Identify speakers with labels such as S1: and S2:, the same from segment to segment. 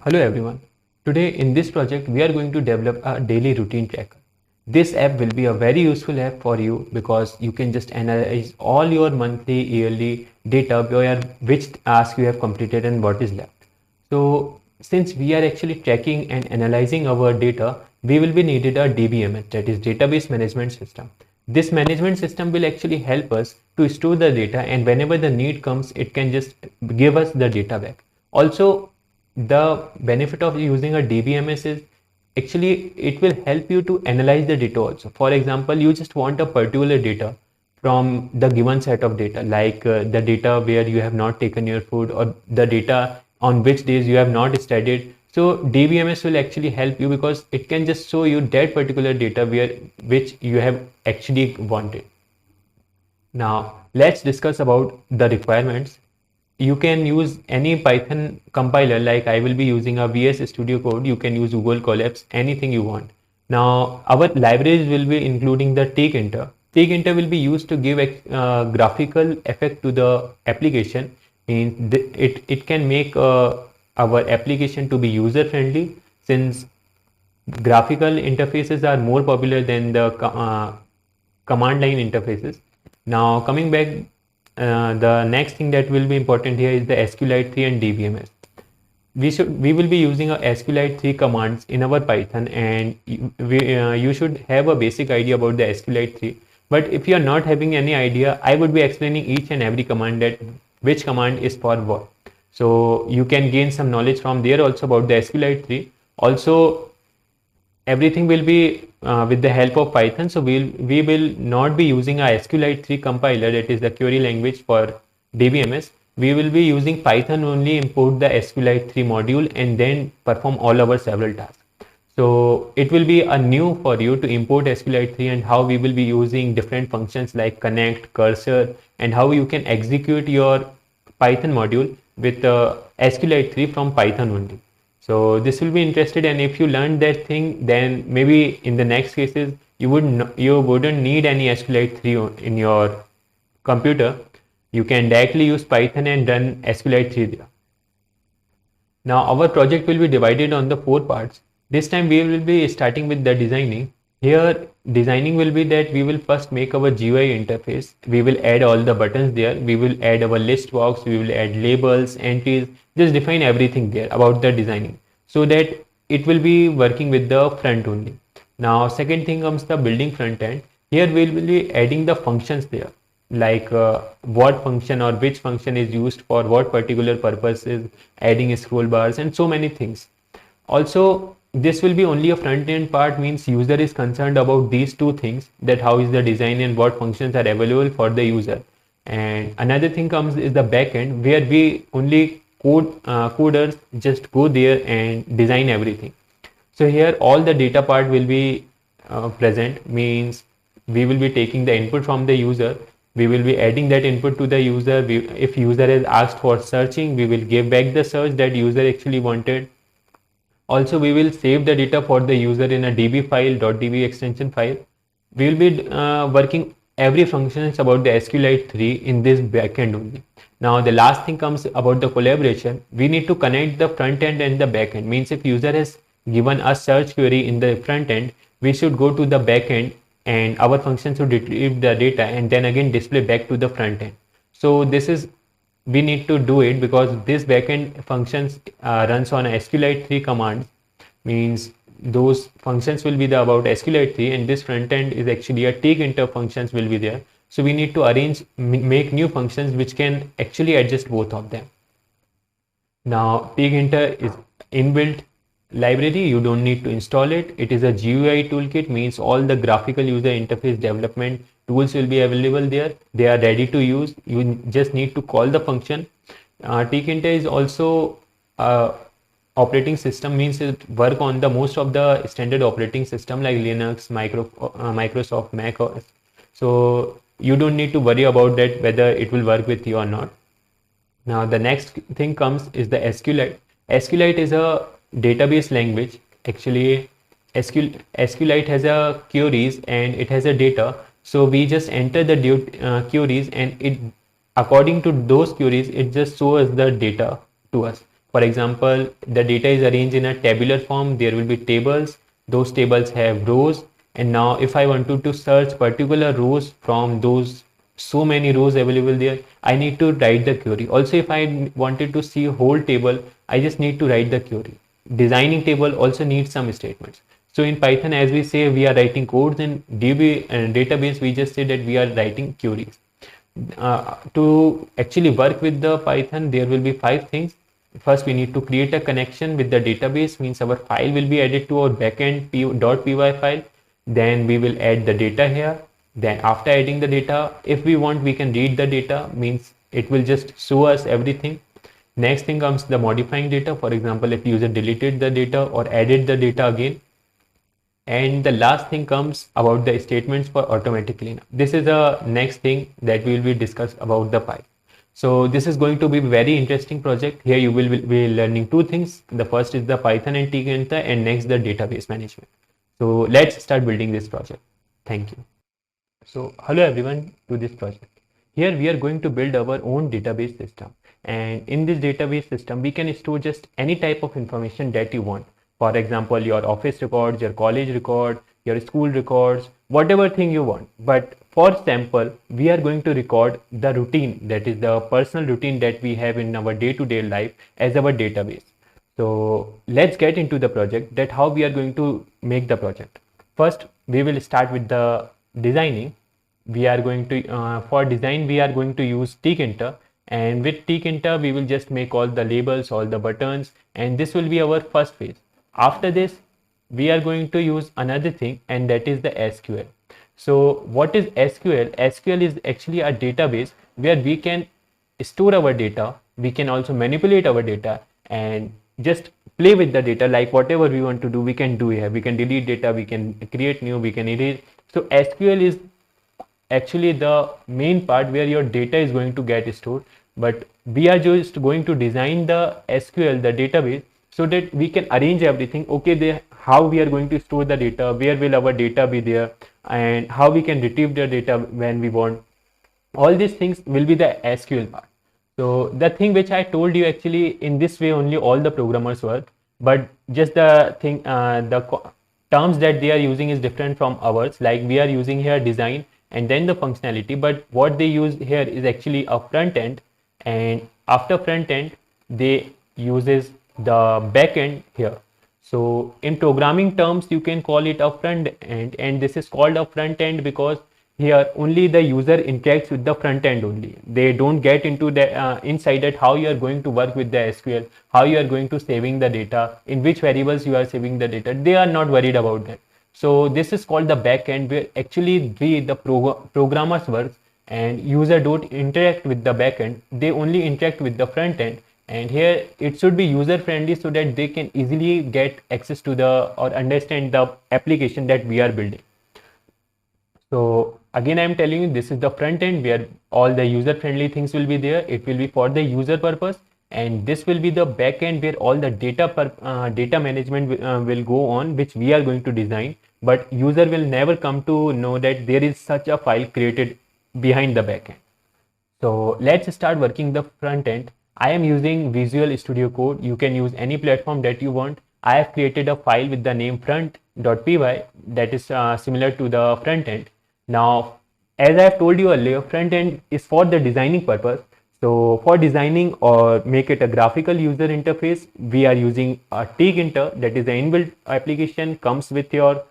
S1: Hello everyone. Today in this project we are going to develop a daily routine tracker. This app will be a very useful app for you because you can just analyze all your monthly, yearly data where which task you have completed and what is left. So since we are actually tracking and analyzing our data, we will be needed a DBMS, that is database management system. This management system will actually help us to store the data, and whenever the need comes, it can just give us the data back. Also, the benefit of using a DBMS is actually it will help you to analyze the data also. For example, you just want a particular data from the given set of data, like the data where you have not taken your food, or the data on which days you have not studied. So DBMS will actually help you because it can just show you that particular data where which you have actually wanted. Now let's discuss about the requirements. You can use any Python compiler, like I will be using a VS Studio Code. You can use Google Colabs, anything you want. Now our libraries will be including the Tkinter. Tkinter will be used to give a graphical effect to the application. It can make our application to be user friendly, since graphical interfaces are more popular than the command line interfaces. Now coming back, the next thing that will be important here is the SQLite 3 and DBMS. We will be using a SQLite 3 commands in our Python, and you should have a basic idea about the SQLite 3. But if you are not having any idea, I would be explaining each and every command, that which command is for what. So you can gain some knowledge from there also about the SQLite 3. Also, everything will be with the help of Python. So we will not be using a SQLite 3 compiler, that is the query language for DBMS. We will be using Python only, import the SQLite 3 module, and then perform all our several tasks. So it will be a new for you to import SQLite 3, and how we will be using different functions like connect, cursor, and how you can execute your Python module with SQLite 3 from Python only. So this will be interested, and if you learn that thing, then maybe in the next cases you wouldn't need any SQLite 3 in your computer. You can directly use Python and run SQLite 3 there. Now our project will be divided on the 4 parts. This time we will be starting with the designing. Here designing will be that we will first make our GUI interface. We will add all the buttons there. We will add our list box. We will add labels, entries, just define everything there about the designing, so that it will be working with the front only. Now second thing comes the building front end. Here we will be adding the functions there, like what function or which function is used for what particular purposes, adding scroll bars and so many things. Also, this will be only a front end part, means user is concerned about these two things, that how is the design and what functions are available for the user. And another thing comes is the back end, where we only coders just go there and design everything. So here all the data part will be present, means we will be taking the input from the user. We will be adding that input to the user. If user has asked for searching, we will give back the search that user actually wanted. Also, we will save the data for the user in a db file, .db extension file. We will be working every functions about the SQLite 3 in this backend only. Now, the last thing comes about the collaboration. We need to connect the front end and the back end. Means if user has given a search query in the front end, we should go to the back end, and our function should retrieve the data and then again display back to the front end. So this is, we need to do it because this backend functions runs on SQLite 3 commands, means those functions will be the about SQLite 3, and this front end is actually a tkinter functions will be there. So we need to arrange, make new functions which can actually adjust both of them. Now tkinter is inbuilt library, you don't need to install it. It is a GUI toolkit, means all the graphical user interface development tools will be available there. They are ready to use. You just need to call the function. Tkinter is also operating system, means it work on the most of the standard operating system like Linux, Microsoft, Mac OS. So you don't need to worry about that whether it will work with you or not. Now the next thing comes is the SQLite. SQLite is a database language. Actually, SQLite has a queries and it has a data. So we just enter the queries, and it, according to those queries, it just shows the data to us. For example, the data is arranged in a tabular form. There will be tables. Those tables have rows. And now if I wanted to search particular rows from those so many rows available there, I need to write the query. Also, if I wanted to see a whole table, I just need to write the query. Designing table also needs some statements. So in Python, as we say, we are writing codes. In DB and database, we just say that we are writing queries. To actually work with the Python, there will be 5 things. First, we need to create a connection with the database, means our file will be added to our backend .py file. Then we will add the data here. Then after adding the data, if we want, we can read the data, means it will just show us everything. Next thing comes the modifying data. For example, if user deleted the data or added the data again. And the last thing comes about the statements for automatic cleanup. This is the next thing that we will be discussed about the Py. So this is going to be very interesting project. Here you will be learning 2 things. The first is the Python and Tkinter, and next the database management. So let's start building this project. Thank you. So hello everyone to this project. Here we are going to build our own database system. And in this database system, we can store just any type of information that you want. For example, your office records, your college record, your school records, whatever thing you want. But for sample, we are going to record the routine, that is the personal routine that we have in our day-to-day life as our database. So let's get into the project, that how we are going to make the project. First, we will start with the designing. We are going to, for design, we are going to use Tkinter. And with Tkinter, we will just make all the labels, all the buttons, and this will be our first phase. After this, we are going to use another thing, and that is the SQL. So what is SQL? SQL is actually a database where we can store our data. We can also manipulate our data and just play with the data, like whatever we want to do, we can do here. We can delete data, we can create new, we can erase. So SQL is actually the main part where your data is going to get stored, but we are just going to design the SQL, the database, so that we can arrange everything. Okay, how we are going to store the data, where will our data be there, and how we can retrieve the data when we want. All these things will be the SQL part. So the thing which I told you, actually in this way only all the programmers work, but just the thing, terms that they are using is different from ours. Like we are using here design and then the functionality, but what they use here is actually a front end, and after front end they uses the back end here. So in programming terms, you can call it a front end, and this is called a front end because here only the user interacts with the front end only. They don't get into the inside it, how you are going to work with the SQL, how you are going to saving the data, in which variables you are saving the data. They are not worried about that. So this is called the back end, where actually the programmers work, and user don't interact with the back end. They only interact with the front end. And here it should be user friendly so that they can easily get access to the or understand the application that we are building. So again, I am telling you, this is the front end where all the user friendly things will be there. It will be for the user purpose, and this will be the back end where all the data management will go on, which we are going to design, but user will never come to know that there is such a file created behind the back end. So let's start working the front end. I am using Visual Studio Code. You can use any platform that you want. I have created a file with the name front.py that is similar to the front end. Now, as I have told you earlier, front end is for the designing purpose. So for designing or make it a graphical user interface, we are using a Tkinter, that is the inbuilt application, comes with your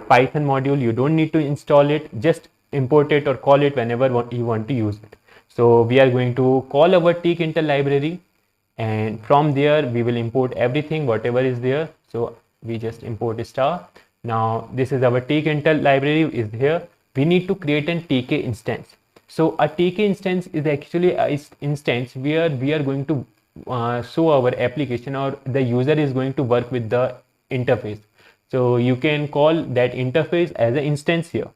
S1: Python module. You don't need to install it, just import it or call it whenever you want to use it. So we are going to call our Tkinter library, and from there we will import everything whatever is there. So we just import star. Now this is our Tkinter library is here. We need to create an TK instance. So a TK instance is actually an instance where we are going to show our application, or the user is going to work with the interface. So you can call that interface as an instance here.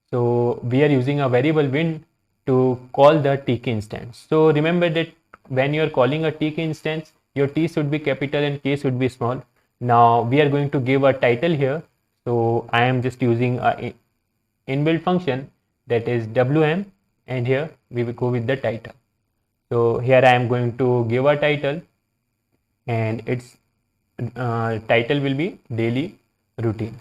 S1: So we are using a variable win to call the TK instance. So remember that when you are calling a TK instance, your T should be capital and K should be small. Now we are going to give a title here. So I am just using a inbuilt function that is WM, and here we will go with the title. So here I am going to give a title, and its title will be daily routine.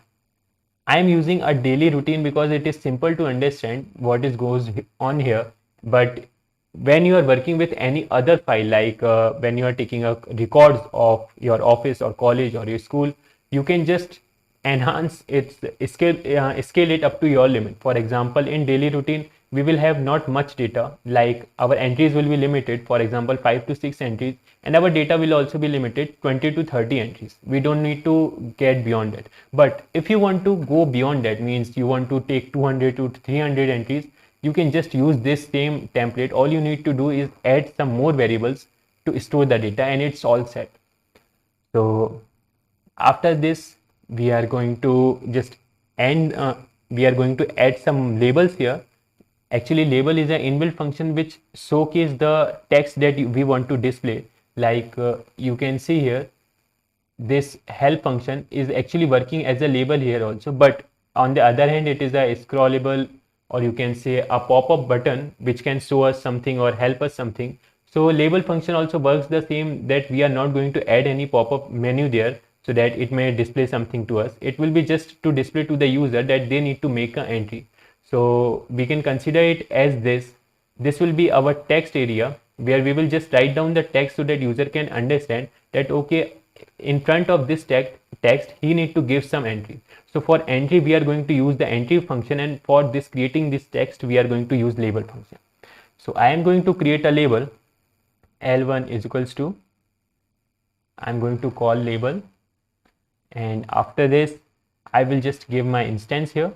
S1: I am using a daily routine because it is simple to understand what is goes on here. But when you are working with any other file, like when you are taking a records of your office or college or your school, you can just enhance its scale it up to your limit. For example, in daily routine, we will have not much data, like our entries will be limited, for example 5 to 6 entries, and our data will also be limited 20 to 30 entries. We don't need to get beyond that. But if you want to go beyond that, means you want to take 200 to 300 entries, you can just use this same template. All you need to do is add some more variables to store the data, and it's all set. So after this, we are going to just end we are going to add some labels here. Actually, label is an inbuilt function which showcase the text that we want to display. Like you can see here, this help function is actually working as a label here also, but on the other hand, it is a scrollable, or you can say a pop-up button which can show us something or help us something. So label function also works the same, that we are not going to add any pop-up menu there so that it may display something to us. It will be just to display to the user that they need to make an entry. So we can consider it as this. This will be our text area where we will just write down the text so that user can understand that okay, in front of this text he need to give some entry. So for entry we are going to use the entry function, and for this creating this text we are going to use label function. So I am going to create a label. L1 is equals to, I'm going to call label, and after this I will just give my instance here,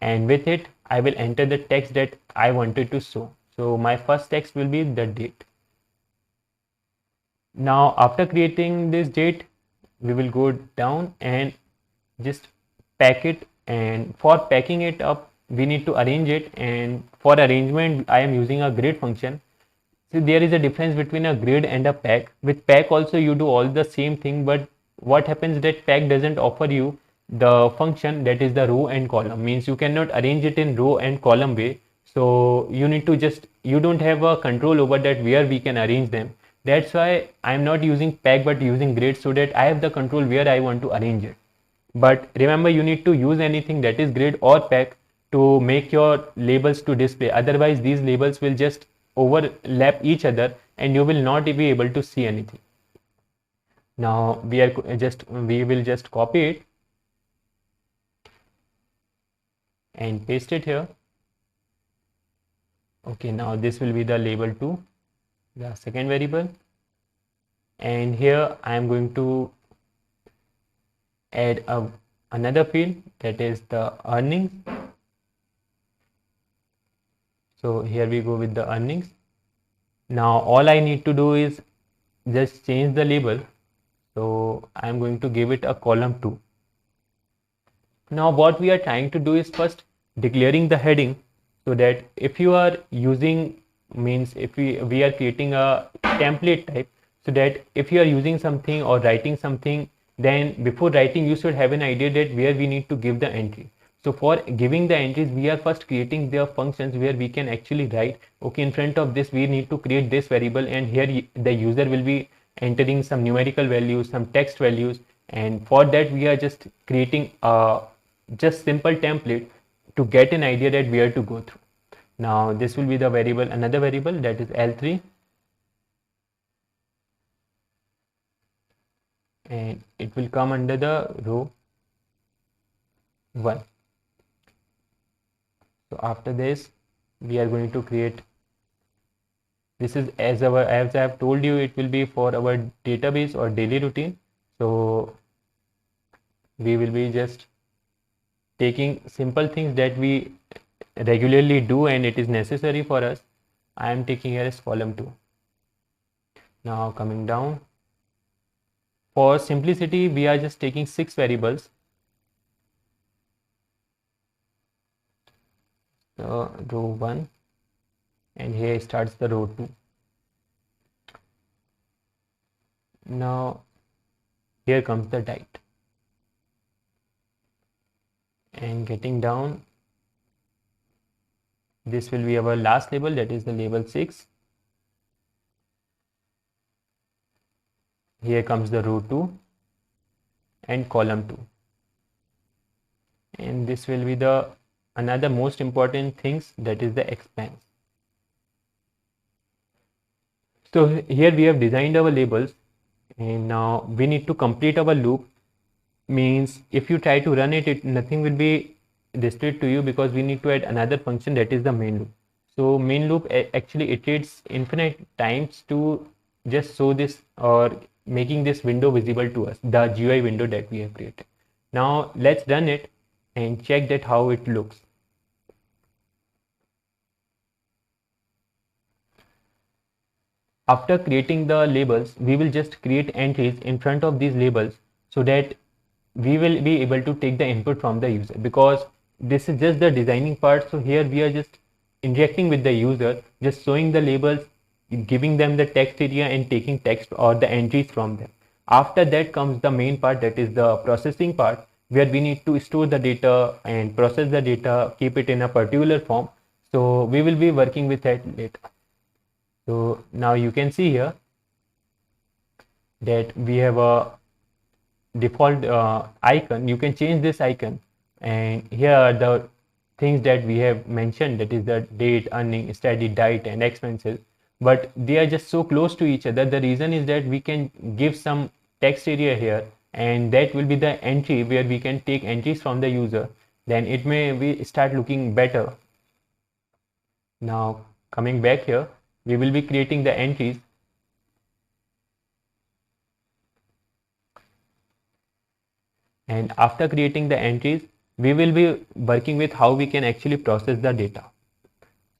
S1: and with it I will enter the text that I wanted to show. So my first text will be the date. Now after creating this date, we will go down and just pack it, and for packing it up we need to arrange it, and for arrangement I am using a grid function. So there is a difference between a grid and a pack. With pack also you do all the same thing, but what happens that pack doesn't offer you the function that is the row and column, means you cannot arrange it in row and column way. So you need to just, you don't have a control over that where we can arrange them. That's why I'm not using pack but using grid, so that I have the control where I want to arrange it. But remember, you need to use anything that is grid or pack to make your labels to display. Otherwise these labels will just overlap each other and you will not be able to see anything. Now we will just copy it and paste it here. Okay, now this will be the label 2, the second variable, and here I am going to add another field, that is the earnings. So here we go with the earnings. Now all I need to do is just change the label. So I am going to give it a column 2. Now what we are trying to do is first declaring the heading, so that if you are using, means if we are creating a template type, so that if you are using something or writing something, then before writing you should have an idea that where we need to give the entry. So for giving the entries, we are first creating the functions where we can actually write, okay, in front of this we need to create this variable, and here the user will be entering some numerical values, some text values, and for that we are just creating a just simple template to get an idea that where to go through. Now this will be the variable, another variable, that is L3, and it will come under the row 1. So after this we are going to create, this is as I have told you, it will be for our database or daily routine. So we will be just taking simple things that we regularly do and it is necessary for us. I am taking here as column 2. Now coming down, for simplicity we are just taking 6 variables. So row 1, and here starts the row 2. Now here comes the date, and getting down, this will be our last label, that is the label 6. Here comes the row 2 and column 2, and this will be the another most important things, that is the expense. So here we have designed our labels, and now we need to complete our loop. Means if you try to run it, nothing will be displayed to you, because we need to add another function, that is the main loop. So main loop actually iterates infinite times to just show this or making this window visible to us, the GUI window that we have created. Now let's run it and check that how it looks. After creating the labels, we will just create entries in front of these labels so that we will be able to take the input from the user, because this is just the designing part. So here we are just interacting with the user, just showing the labels, giving them the text area and taking text or the entries from them. After that comes the main part, that is the processing part, where we need to store the data and process the data, keep it in a particular form. So we will be working with that later. So now you can see here that we have a default icon. You can change this icon, and here are the things that we have mentioned, that is the date, earning, study, diet and expenses, but they are just so close to each other. The reason is that we can give some text area here, and that will be the entry where we can take entries from the user, then it may be start looking better. Now coming back here, we will be creating the entries, and after creating the entries, we will be working with how we can actually process the data.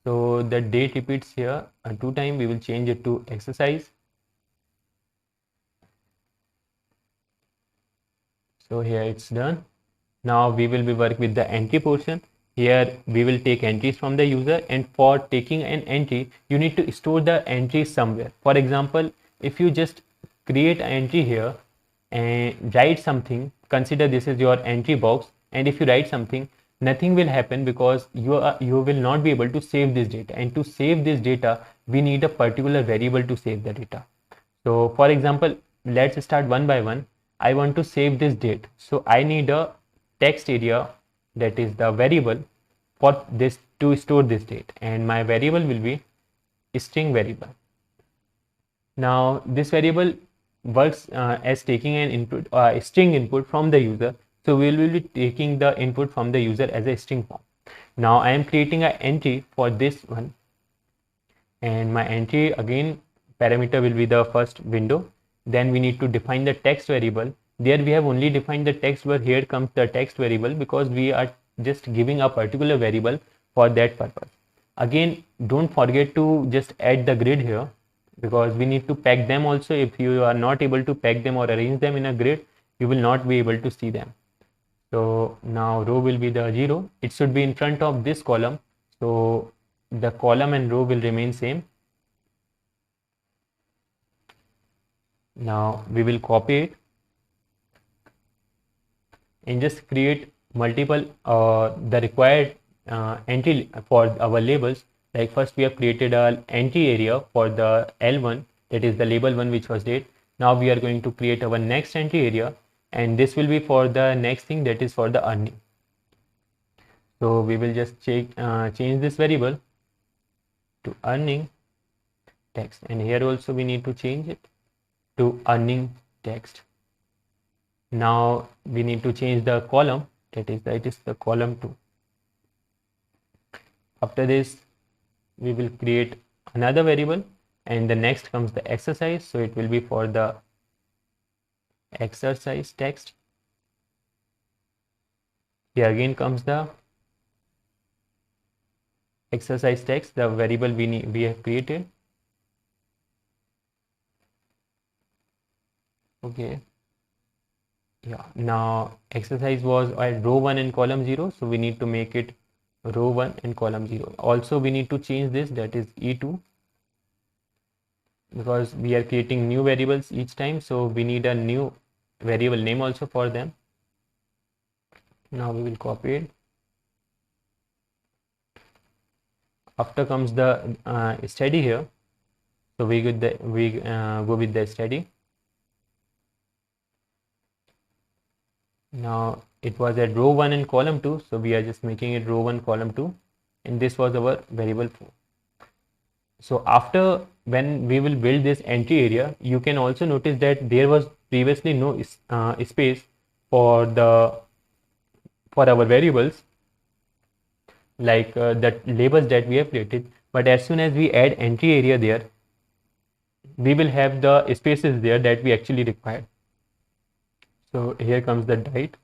S1: So the date repeats here 2 times. We will change it to exercise. So here it's done. Now we will be work with the entry portion. Here we will take entries from the user, and for taking an entry, you need to store the entry somewhere. For example, if you just create an entry here and write something, consider this is your entry box, and if you write something, nothing will happen, because you will not be able to save this data, and to save this data we need a particular variable to save the data. So for example, let's start one by one. I want to save this date, so I need a text area, that is the variable for this to store this date, and my variable will be string variable. Now this variable works as taking an input, string input from the user. So we will be taking the input from the user as a string form. Now I am creating an entry for this one, and my entry again parameter will be the first window. Then we need to define the text variable. There we have only defined the text, but here comes the text variable, because we are just giving a particular variable for that purpose. Again, don't forget to just add the grid here, because we need to pack them also. If you are not able to pack them or arrange them in a grid, you will not be able to see them. So now row will be the 0. It should be in front of this column. So the column and row will remain same. Now we will copy it and just create multiple the required entry for our labels. Like first we have created an entry area for the L1, that is the label 1, which was date. Now we are going to create our next entry area, and this will be for the next thing, that is for the earning. So we will just change this variable to earning text, and here also we need to change it to earning text. Now we need to change the column, that is the column 2. After this we will create another variable, and the next comes the exercise, so it will be for the exercise text. Here again comes the exercise text, the variable we have created. Okay, yeah, now exercise was at row 1 and column 0, so we need to make it row 1 and column 0. Also we need to change this, that is E2, because we are creating new variables each time, so we need a new variable name also for them. Now we will copy it. After comes the study here, so we go with the study. Now it was at row 1 and column 2, so we are just making it row 1 column 2, and this was our variable 4. So after, when we will build this entry area, you can also notice that there was previously no space for our variables, like the labels that we have created. But as soon as we add entry area there, we will have the spaces there that we actually require. So here comes the diet.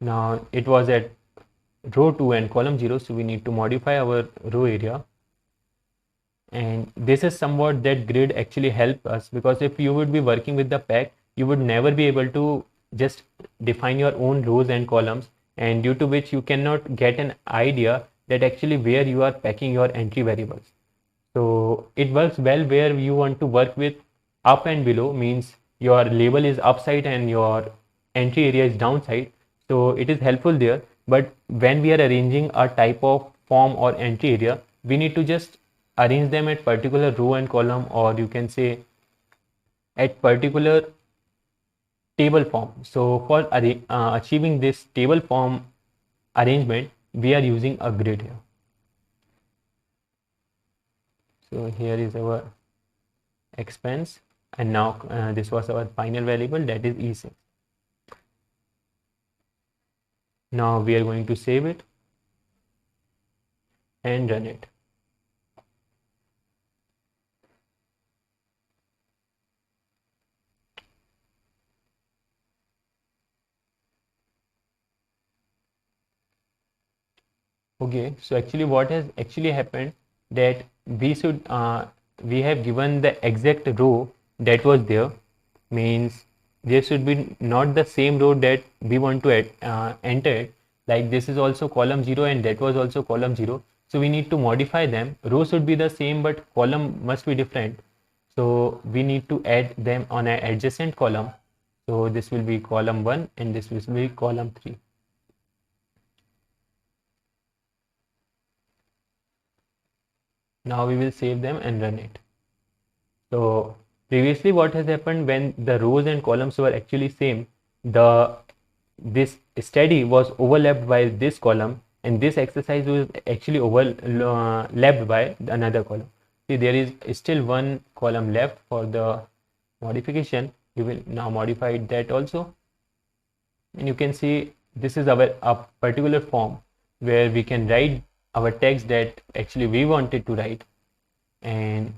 S1: Now it was at row 2 and column 0, so we need to modify our row area. And this is somewhat that grid actually help us, because if you would be working with the pack, you would never be able to just define your own rows and columns, and due to which you cannot get an idea that actually where you are packing your entry variables. So it works well where you want to work with up and below, means your label is upside and your entry area is downside. So it is helpful there. But when we are arranging a type of form or entry area, we need to just arrange them at particular row and column, or you can say at particular table form. So for achieving this table form arrangement, we are using a grid here. So here is our expense, and now this was our final variable, that is E6. Now we are going to save it and run it. Okay, so actually what has actually happened, that we have given the exact row that was there, means there should be not the same row that we want to enter it. Like this is also column 0 and that was also column 0, so we need to modify them. Row should be the same but column must be different, so we need to add them on an adjacent column. So this will be column 1 and this will be column 3. Now we will save them and run it. So previously what has happened, when the rows and columns were actually same, this study was overlapped by this column, and this exercise was actually overlapped by another column. See, there is still one column left for the modification. We will now modify that also, and you can see this is a particular form where we can write our text that actually we wanted to write. And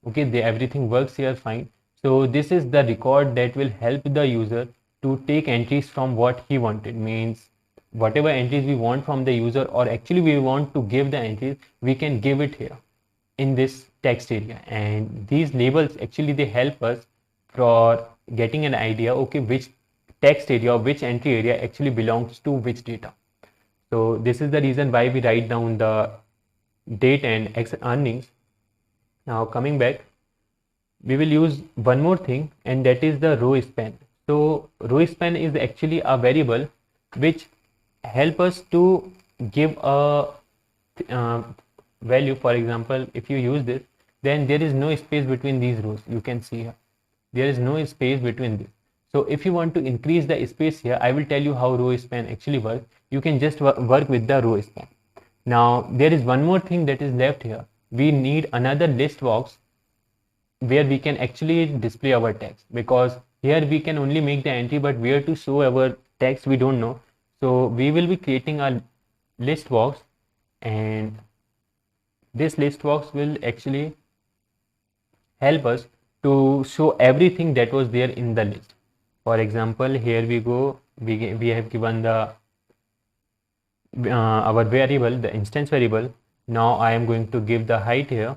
S1: okay, everything works here fine. So this is the record that will help the user to take entries from what he wanted, means whatever entries we want from the user, or actually we want to give the entries, we can give it here in this text area. And these labels actually they help us for getting an idea, okay, which text area or which entry area actually belongs to which data. So this is the reason why we write down the date and earnings. Now coming back, we will use one more thing, and that is the row span. So row span is actually a variable which help us to give a value. For example, if you use this, then there is no space between these rows. You can see here, there is no space between this. So if you want to increase the space here, I will tell you how row span actually works. You can just work with the row span. Now there is one more thing that is left here. We need another list box where we can actually display our text, because here we can only make the entry, but where to show our text we don't know. So we will be creating a list box, and this list box will actually help us to show everything that was there in the list. For example, here we go, we have given the our variable, the instance variable. Now I am going to give the height here,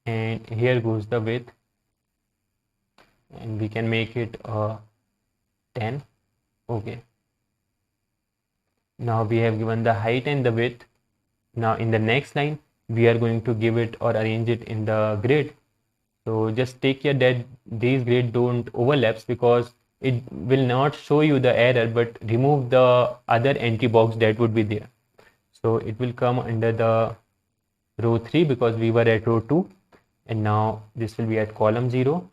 S1: and here goes the width, and we can make it 10. Okay, now we have given the height and the width. Now in the next line we are going to give it or arrange it in the grid. So just take care that these grid don't overlaps, because it will not show you the error but remove the other entry box that would be there. So it will come under the row 3 because we were at row 2, and now this will be at column 0.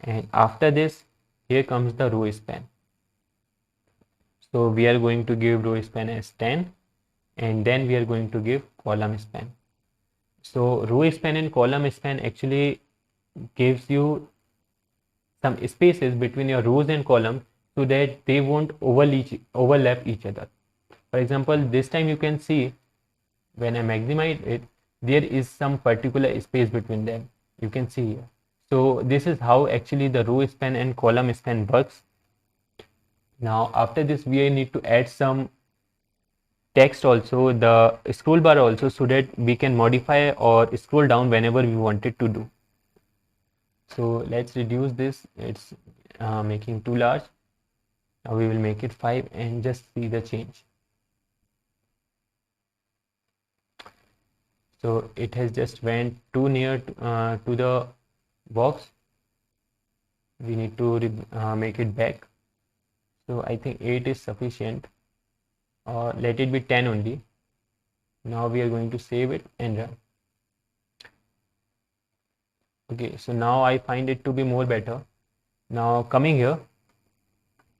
S1: And after this, here comes the row span. So we are going to give row span as 10, and then we are going to give column span. So row span and column span actually gives you some spaces between your rows and columns so that they won't overlap each other. For example, this time you can see when I maximize it, there is some particular space between them. You can see here. So this is how actually the row span and column span works. Now after this, we need to add some text also, the scroll bar also, so that we can modify or scroll down whenever we wanted to do. So let's reduce this. It's making too large. Now we will make it 5 and just see the change. So it has just went too near to the box. We need to make it back. So I think 8 is sufficient, or let it be 10 only. Now we are going to save it and run. Okay, so now I find it to be more better. Now coming here,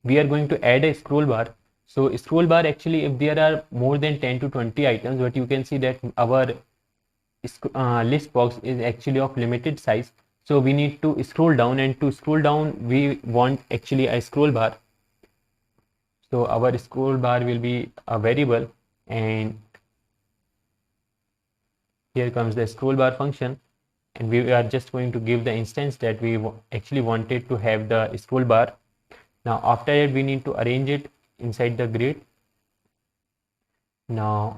S1: we are going to add a scroll bar. So scroll bar, actually, if there are more than 10 to 20 items, but you can see that our list box is actually of limited size. So we need to scroll down, and to scroll down, we want actually a scroll bar. So our scroll bar will be a variable, and here comes the scroll bar function, and we are just going to give the instance that we actually wanted to have the scroll bar. Now after it, we need to arrange it inside the grid. Now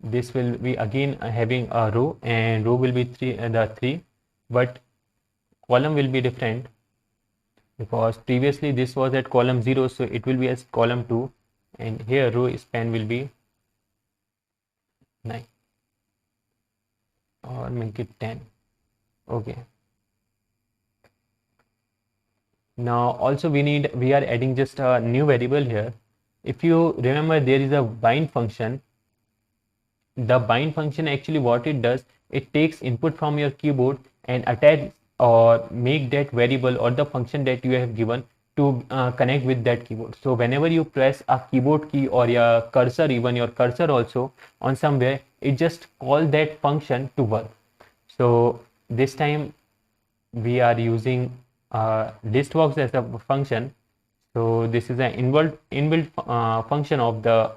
S1: this will be again having a row, and row will be 3, but column will be different because previously this was at column 0, so it will be as column 2, and here row span will be 9, or make it 10. Okay. Now also we are adding just a new variable here. If you remember, there is a bind function. The bind function, actually what it does, it takes input from your keyboard and attach or make that variable or the function that you have given to connect with that keyboard. So whenever you press a keyboard key or your cursor, even your cursor also on somewhere, it just calls that function to work. So this time we are using listbox as a function. So this is an inbuilt function of the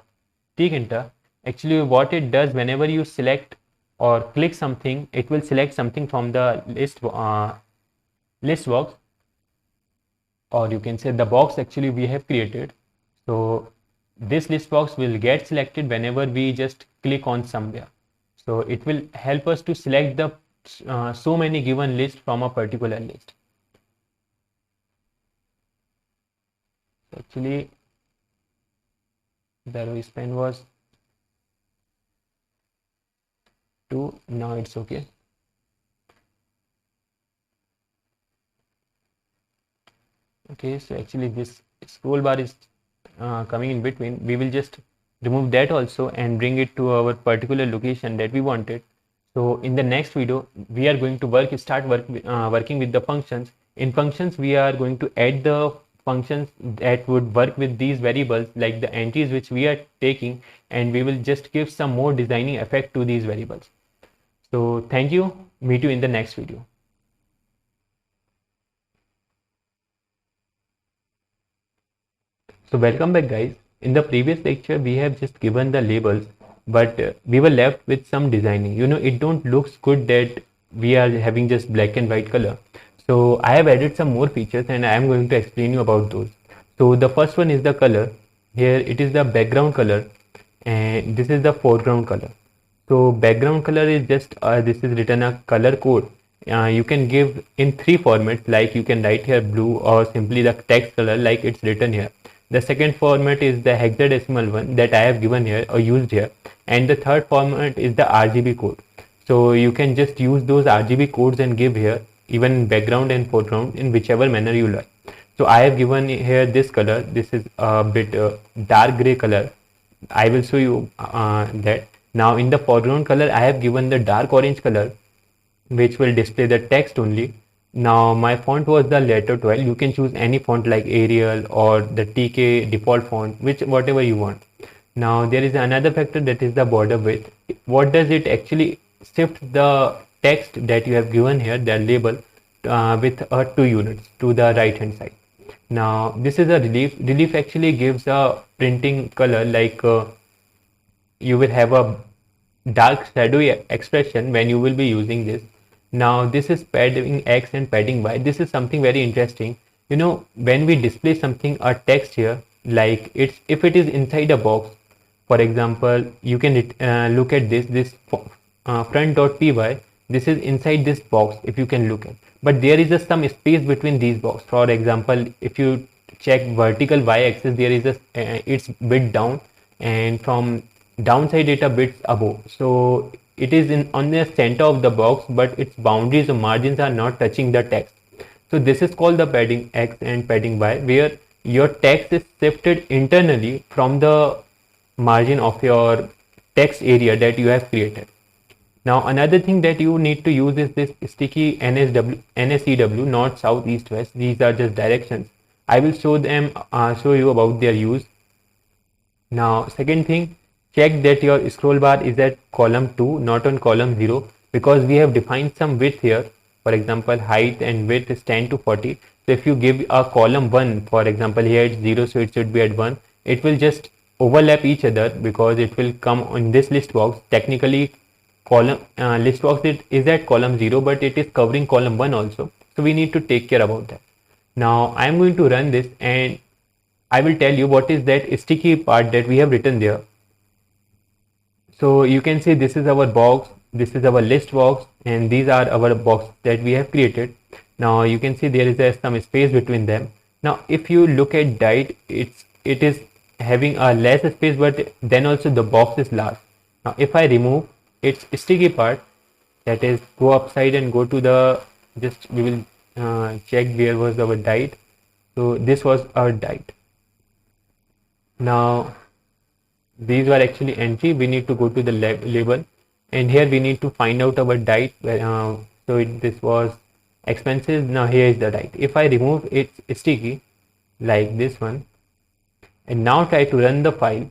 S1: tkinter. Actually what it does, whenever you select or click something, it will select something from the list box, or you can say the box actually we have created. So this list box will get selected whenever we just click on somewhere. So it will help us to select the so many given list from a particular list. Actually the row span was 2, now it's okay. Okay, so actually this scroll bar is coming in between. We will just remove that also and bring it to our particular location that we wanted. So in the next video, we are going to start working with the functions. In functions, we are going to add the functions that would work with these variables, like the entries which we are taking, and we will just give some more designing effect to these variables. So thank you. Meet you in the next video. So welcome back, guys. In the previous lecture, we have just given the labels, but we were left with some designing. It don't looks good that we are having just black and white color. So I have added some more features, and I am going to explain you about those. So the first one is the color. Here it is the background color, and this is the foreground color. So background color is just this is written a color code. You can give in 3 formats, like you can write here blue, or simply the text color like it's written here. The second format is the hexadecimal one that I have given here or used here, and the third format is the RGB code. So you can just use those RGB codes and give here even background and foreground in whichever manner you like. So I have given here this color. This is a bit dark gray color. I will show you that. Now in the foreground color, I have given the dark orange color, which will display the text only. Now my font was the letter 12. You can choose any font like Arial or the TK default font, which whatever you want. Now there is another factor, that is the border width. What does it actually shift the text that you have given here, the label, with 2 units to the right hand side. Now this is a relief. Relief actually gives a printing color, like you will have a dark shadowy expression when you will be using this. Now this is padding X and padding Y. This is something very interesting. You know, when we display something, a text here, like it's, if it is inside a box, for example, you can look at this front.py. This is inside this box, if you can look at, but there is some space between these boxes. For example, if you check vertical y-axis, there is a it's bit down, and from downside it a bit above. So it is in on the center of the box, but its boundaries or margins are not touching the text. So this is called the padding X and padding Y, where your text is shifted internally from the margin of your text area that you have created. Now another thing that you need to use is this sticky NSEW, north, south, east, west. These are just directions. I will show you about their use. Now second thing, check that your scroll bar is at column 2, not on column 0, because we have defined some width here. For example, height and width is 10 to 40. So if you give a column 1, for example, here it's 0, so it should be at 1. It will just overlap each other because it will come on this list box. Technically, column list box is at column 0, but it is covering column 1 also. So we need to take care about that. Now I am going to run this and I will tell you what is that sticky part that we have written there. So you can see this is our box, this is our list box, and these are our boxes that we have created. Now you can see there is some space between them. Now if you look at Dite, it is having a less space, but then also the box is large. Now if I remove its sticky part, that is go upside and go to the, just we will check where was our Dite. So this was our Dite. Now these were actually entry. We need to go to the label, and here we need to find out our Dite. This was expenses. Now here is the Dite. If I remove its sticky like this one and now try to run the file,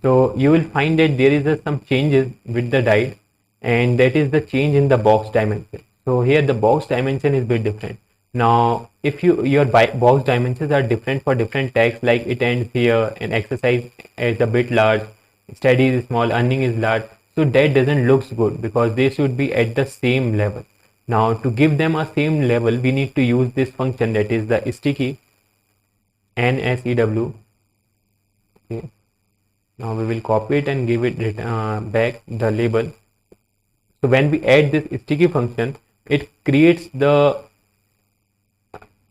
S1: so you will find that there is some changes with the Dite, and that is the change in the box dimension. So here the box dimension is a bit different. Now if your box dimensions are different for different tags, like it ends here and exercise is a bit large, study is small, earning is large, so that doesn't looks good because they should be at the same level. Now to give them a same level, we need to use this function, that is the sticky NSEW. Okay. Now we will copy it and give it back the label. So when we add this sticky function, it creates the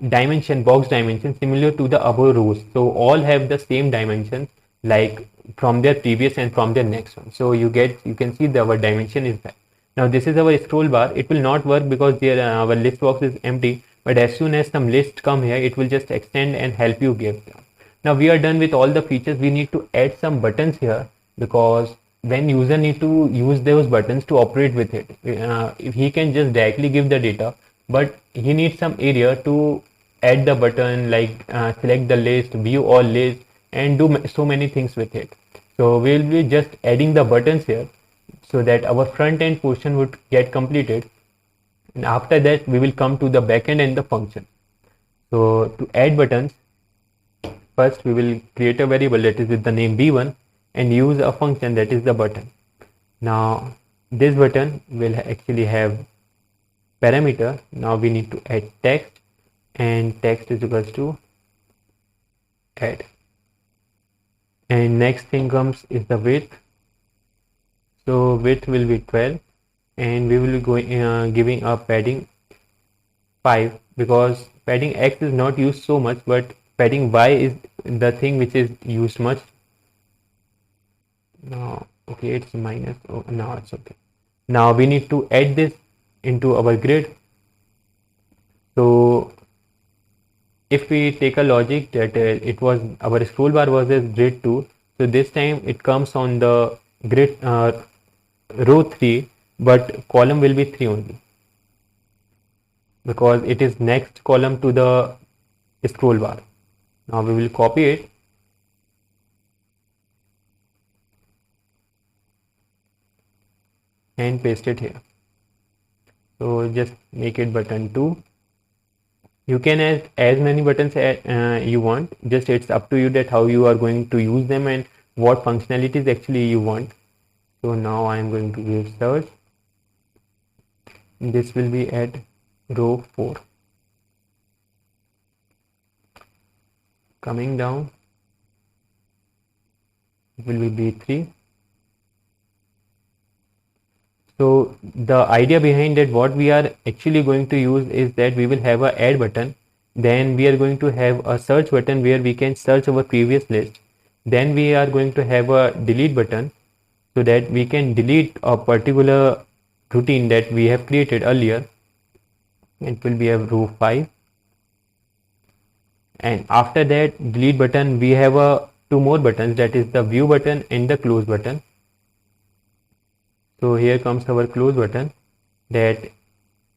S1: dimension, box dimension, similar to the above rows. So all have the same dimension, like from their previous and from their next one. So you can see that our dimension is that. Now this is our scroll bar. It will not work because there our list box is empty, but as soon as some list come here, it will just extend and help you give them. Now we are done with all the features. We need to add some buttons here, because when user need to use those buttons to operate with it, if he can just directly give the data, but he needs some area to add the button, like select the list, view all list, and do so many things with it. So we will be just adding the buttons here so that our front end portion would get completed, and after that we will come to the backend and the function. So to add buttons, first we will create a variable that is with the name b1 and use a function that is the button. Now this button will actually have parameter. Now we need to add text, and text is equals to add, and next thing comes is the width. So width will be 12, and we will be going giving a padding 5, because padding X is not used so much, but padding Y is the thing which is used much. Now okay, it's minus. Oh, now it's okay. Now we need to add this into our grid. So if we take a logic that it was our scroll bar was as grid 2, so this time it comes on the grid row 3, but column will be 3 only, because it is next column to the scroll bar. Now we will copy it and paste it here. So just make it button 2. You can add as many buttons you want, just it's up to you that how you are going to use them and what functionalities actually you want. So now I am going to give search. This will be at row 4. Coming down, it will be B3. So the idea behind that, what we are actually going to use is that we will have a add button, then we are going to have a search button where we can search our previous list, then we are going to have a delete button so that we can delete a particular routine that we have created earlier. It will be a row 5, and after that delete button we have a two more buttons, that is the view button and the close button. So here comes our close button, that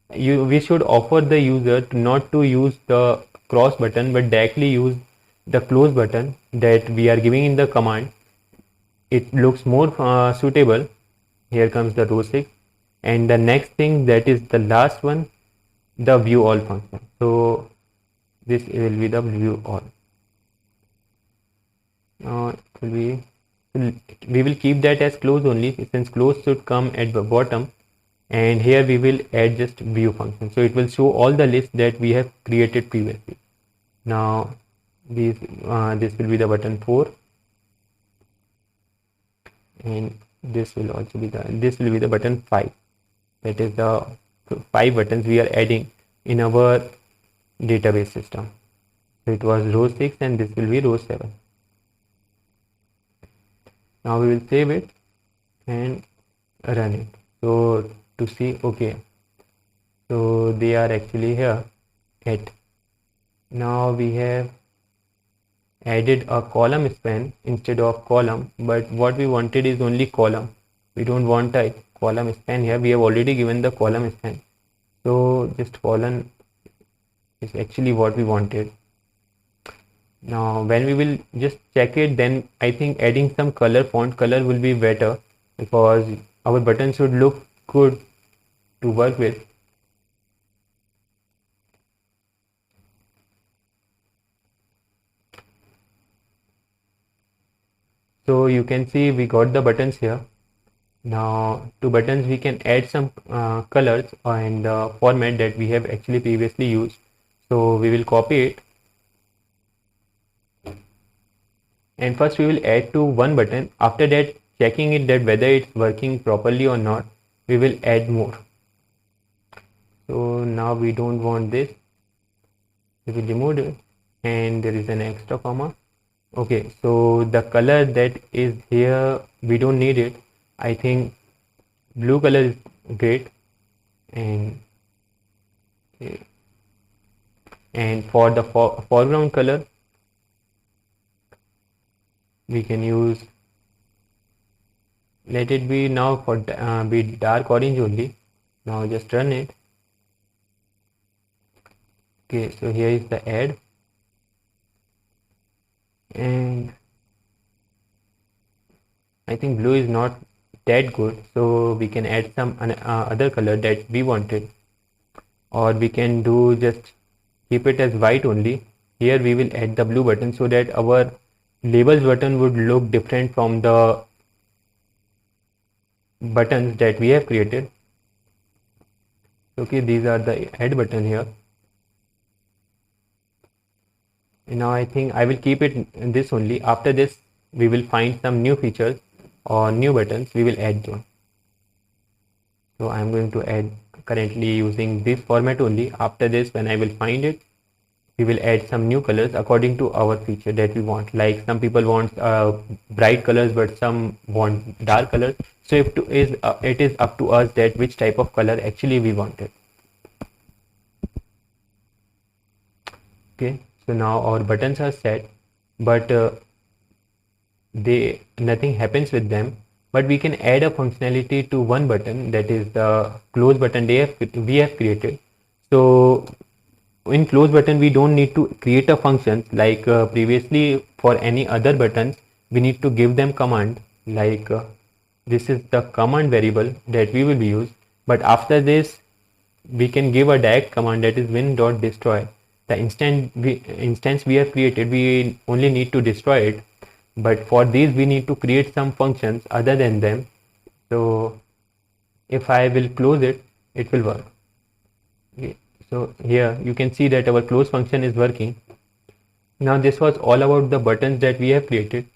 S1: we should offer the user to not to use the cross button but directly use the close button that we are giving in the command. It looks more suitable. Here comes the row 6, and the next thing, that is the last one, the view all function. So this will be the view all. It will be, we will keep that as close only, since close should come at the bottom, and here we will add just view function, so it will show all the lists that we have created previously. Now this will be the button 4, and this will also be the button 5. That is the 5 buttons we are adding in our database system. So it was row 6 and this will be row 7. Now we will save it and run it. So to see, okay, so they are actually here at, now we have added a column span instead of column, but what we wanted is only column. We don't want a column span here, we have already given the column span, so just column is actually what we wanted. Now when we will just check it, then I think adding some color, font color will be better, because our button should look good to work with. So you can see we got the buttons here. Now to buttons we can add some colors and format that we have actually previously used. So we will copy it, and first we will add to one button. After that, checking it that whether it's working properly or not, we will add more. So now we don't want this, we will remove it, and there is an extra comma. Okay, so the color that is here, we don't need it. I think blue color is great, and for the foreground color we can use, let it be now for be dark orange only. Now just run it. Okay, so here is the add, and I think blue is not that good, so we can add some other color that we wanted, or we can do just keep it as white only. Here we will add the blue button so that our labels button would look different from the buttons that we have created. Okay, these are the add button here. And now I think I will keep it in this only. After this we will find some new features or new buttons, we will add them. So I am going to add, currently using this format only. After this, when I will find it, we will add some new colors according to our feature that we want. Like some people want bright colors, but some want dark colors. So it is up to us that which type of color actually we wanted. Okay, so now our buttons are set, but nothing happens with them. But we can add a functionality to one button, that is the close button we have created. So in close button we don't need to create a function like previously for any other buttons. We need to give them command like this is the command variable that we will use. But after this we can give a direct command, that is win.destroy. The instance we have created, we only need to destroy it. But for these we need to create some functions other than them. So if I will close it, it will work. Okay. So here you can see that our close function is working. Now this was all about the buttons that we have created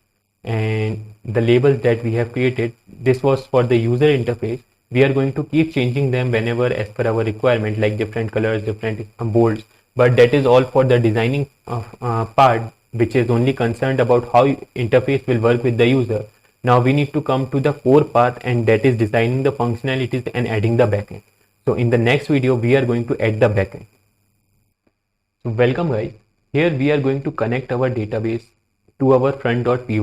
S1: and the labels that we have created. This was for the user interface. We are going to keep changing them whenever as per our requirement, like different colors, different bolds. But that is all for the designing part, which is only concerned about how interface will work with the user. Now we need to come to the core part, and that is designing the functionalities and adding the backend. So in the next video, we are going to add the backend. So welcome guys. Here we are going to connect our database to our front.py,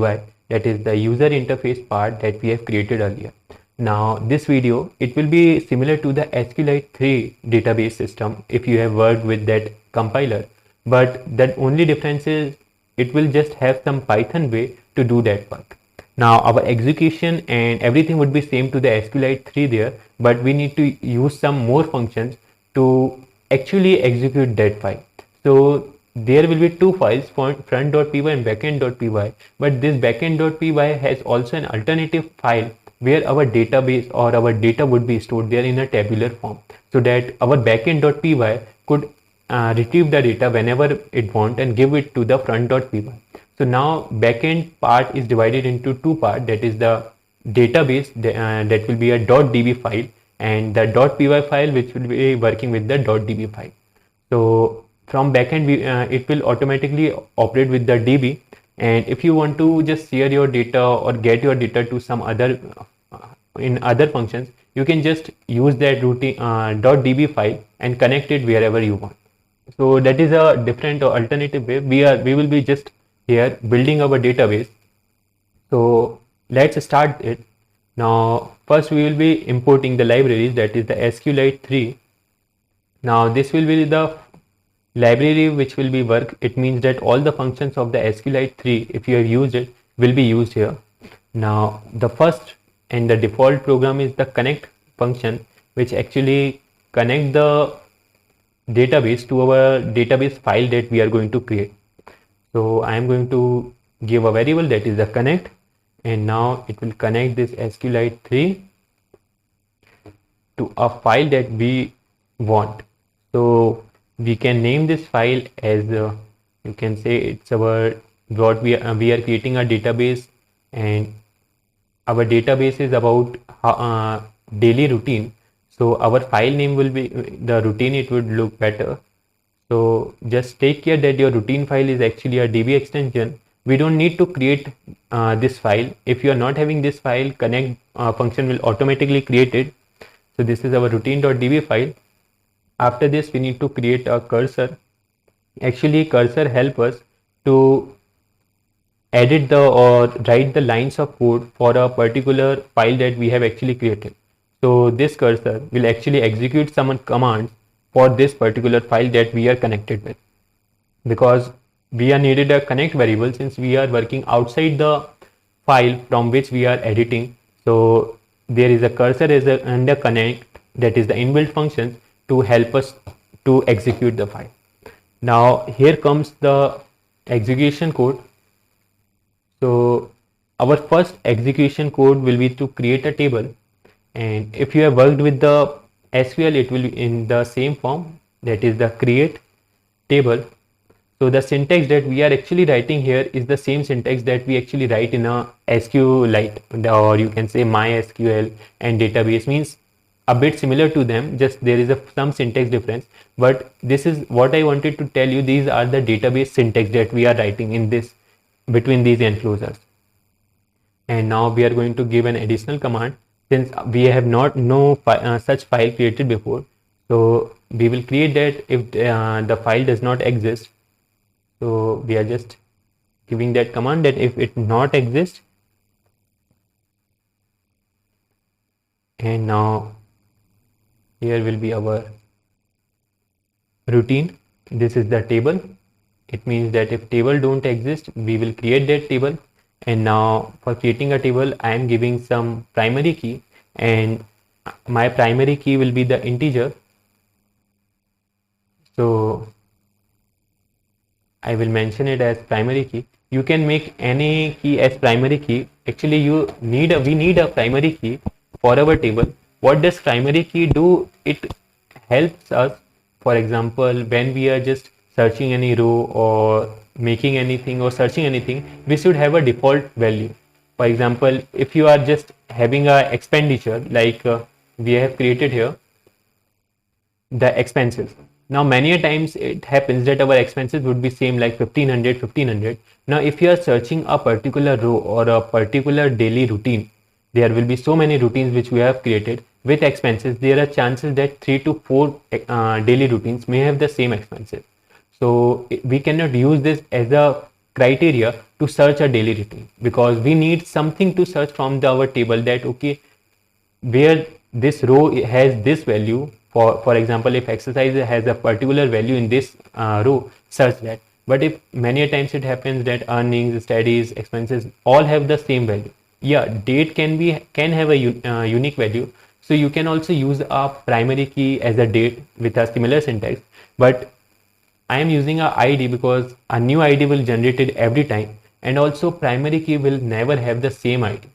S1: that is the user interface part that we have created earlier. Now this video, it will be similar to the SQLite 3 database system if you have worked with that compiler, but that only difference is it will just have some Python way to do that work. Now our execution and everything would be same to the SQLite 3 there, but we need to use some more functions to actually execute that file. So there will be two files, front.py and backend.py, but this backend.py has also an alternative file where our database or our data would be stored there in a tabular form, so that our backend.py could retrieve the data whenever it wants and give it to the front.py. So now backend part is divided into two parts, that is the database that will be a .db file and the .py file which will be working with the .db file. So from backend it will automatically operate with the DB, and if you want to just share your data or get your data to some other in other functions, you can just use that routine .db file and connect it wherever you want. So that is a different or alternative way. We will be just here building our database. So let's start it. Now first we will be importing the libraries, that is the SQLite 3. Now this will be the library which will be work. It means that all the functions of the SQLite 3, if you have used it, will be used here. Now the first and the default program is the connect function, which actually connect the database to our database file that we are going to create. So I am going to give a variable that is the connect, and now it will connect this SQLite 3 to a file that we want. So we can name this file as you can say it's our what we are creating a database, and our database is about daily routine. So our file name will be the routine. It would look better. So just take care that your routine file is actually a DB extension. We don't need to create this file. If you are not having this file, connect function will automatically create it. So this is our routine.db file. After this, we need to create a cursor. Actually, cursor help us to edit or write the lines of code for a particular file that we have actually created. So this cursor will actually execute some commands for this particular file that we are connected with, because we are needed a connect variable since we are working outside the file from which we are editing. So there is a cursor and a connect, that is the inbuilt function to help us to execute the file. Now here comes the execution code. So our first execution code will be to create a table, and if you have worked with the SQL, it will be in the same form, that is the create table. So the syntax that we are actually writing here is the same syntax that we actually write in a SQLite, or you can say MySQL and database, means a bit similar to them, just there is some syntax difference. But this is what I wanted to tell you. These are the database syntax that we are writing in this between these enclosures. And now we are going to give an additional command, since we have not such file created before. So we will create that if the file does not exist. So we are just giving that command that if it not exists, and now here will be our routine. This is the table. It means that if table don't exist, we will create that table. And now for creating a table, I am giving some primary key, and my primary key will be the integer. So I will mention it as primary key. You can make any key as primary key. Actually, we need a primary key for our table. What does primary key do? It helps us, for example, when we are just searching any row or making anything or searching anything, we should have a default value. For example, if you are just having a expenditure like we have created here, the expenses. Now many a times it happens that our expenses would be same like 1500. Now if you are searching a particular row or a particular daily routine, there will be so many routines which we have created with expenses. There are chances that 3 to 4 daily routines may have the same expenses. So we cannot use this as a criteria to search a daily routine, because we need something to search from our table that okay, where this row has this value. For example, if exercise has a particular value in this row, search that. But if many times it happens that earnings, studies, expenses all have the same value. Yeah, date can have a unique value, so you can also use a primary key as a date with a similar syntax. But I am using a ID because a new ID will generate it every time, and also primary key will never have the same ID.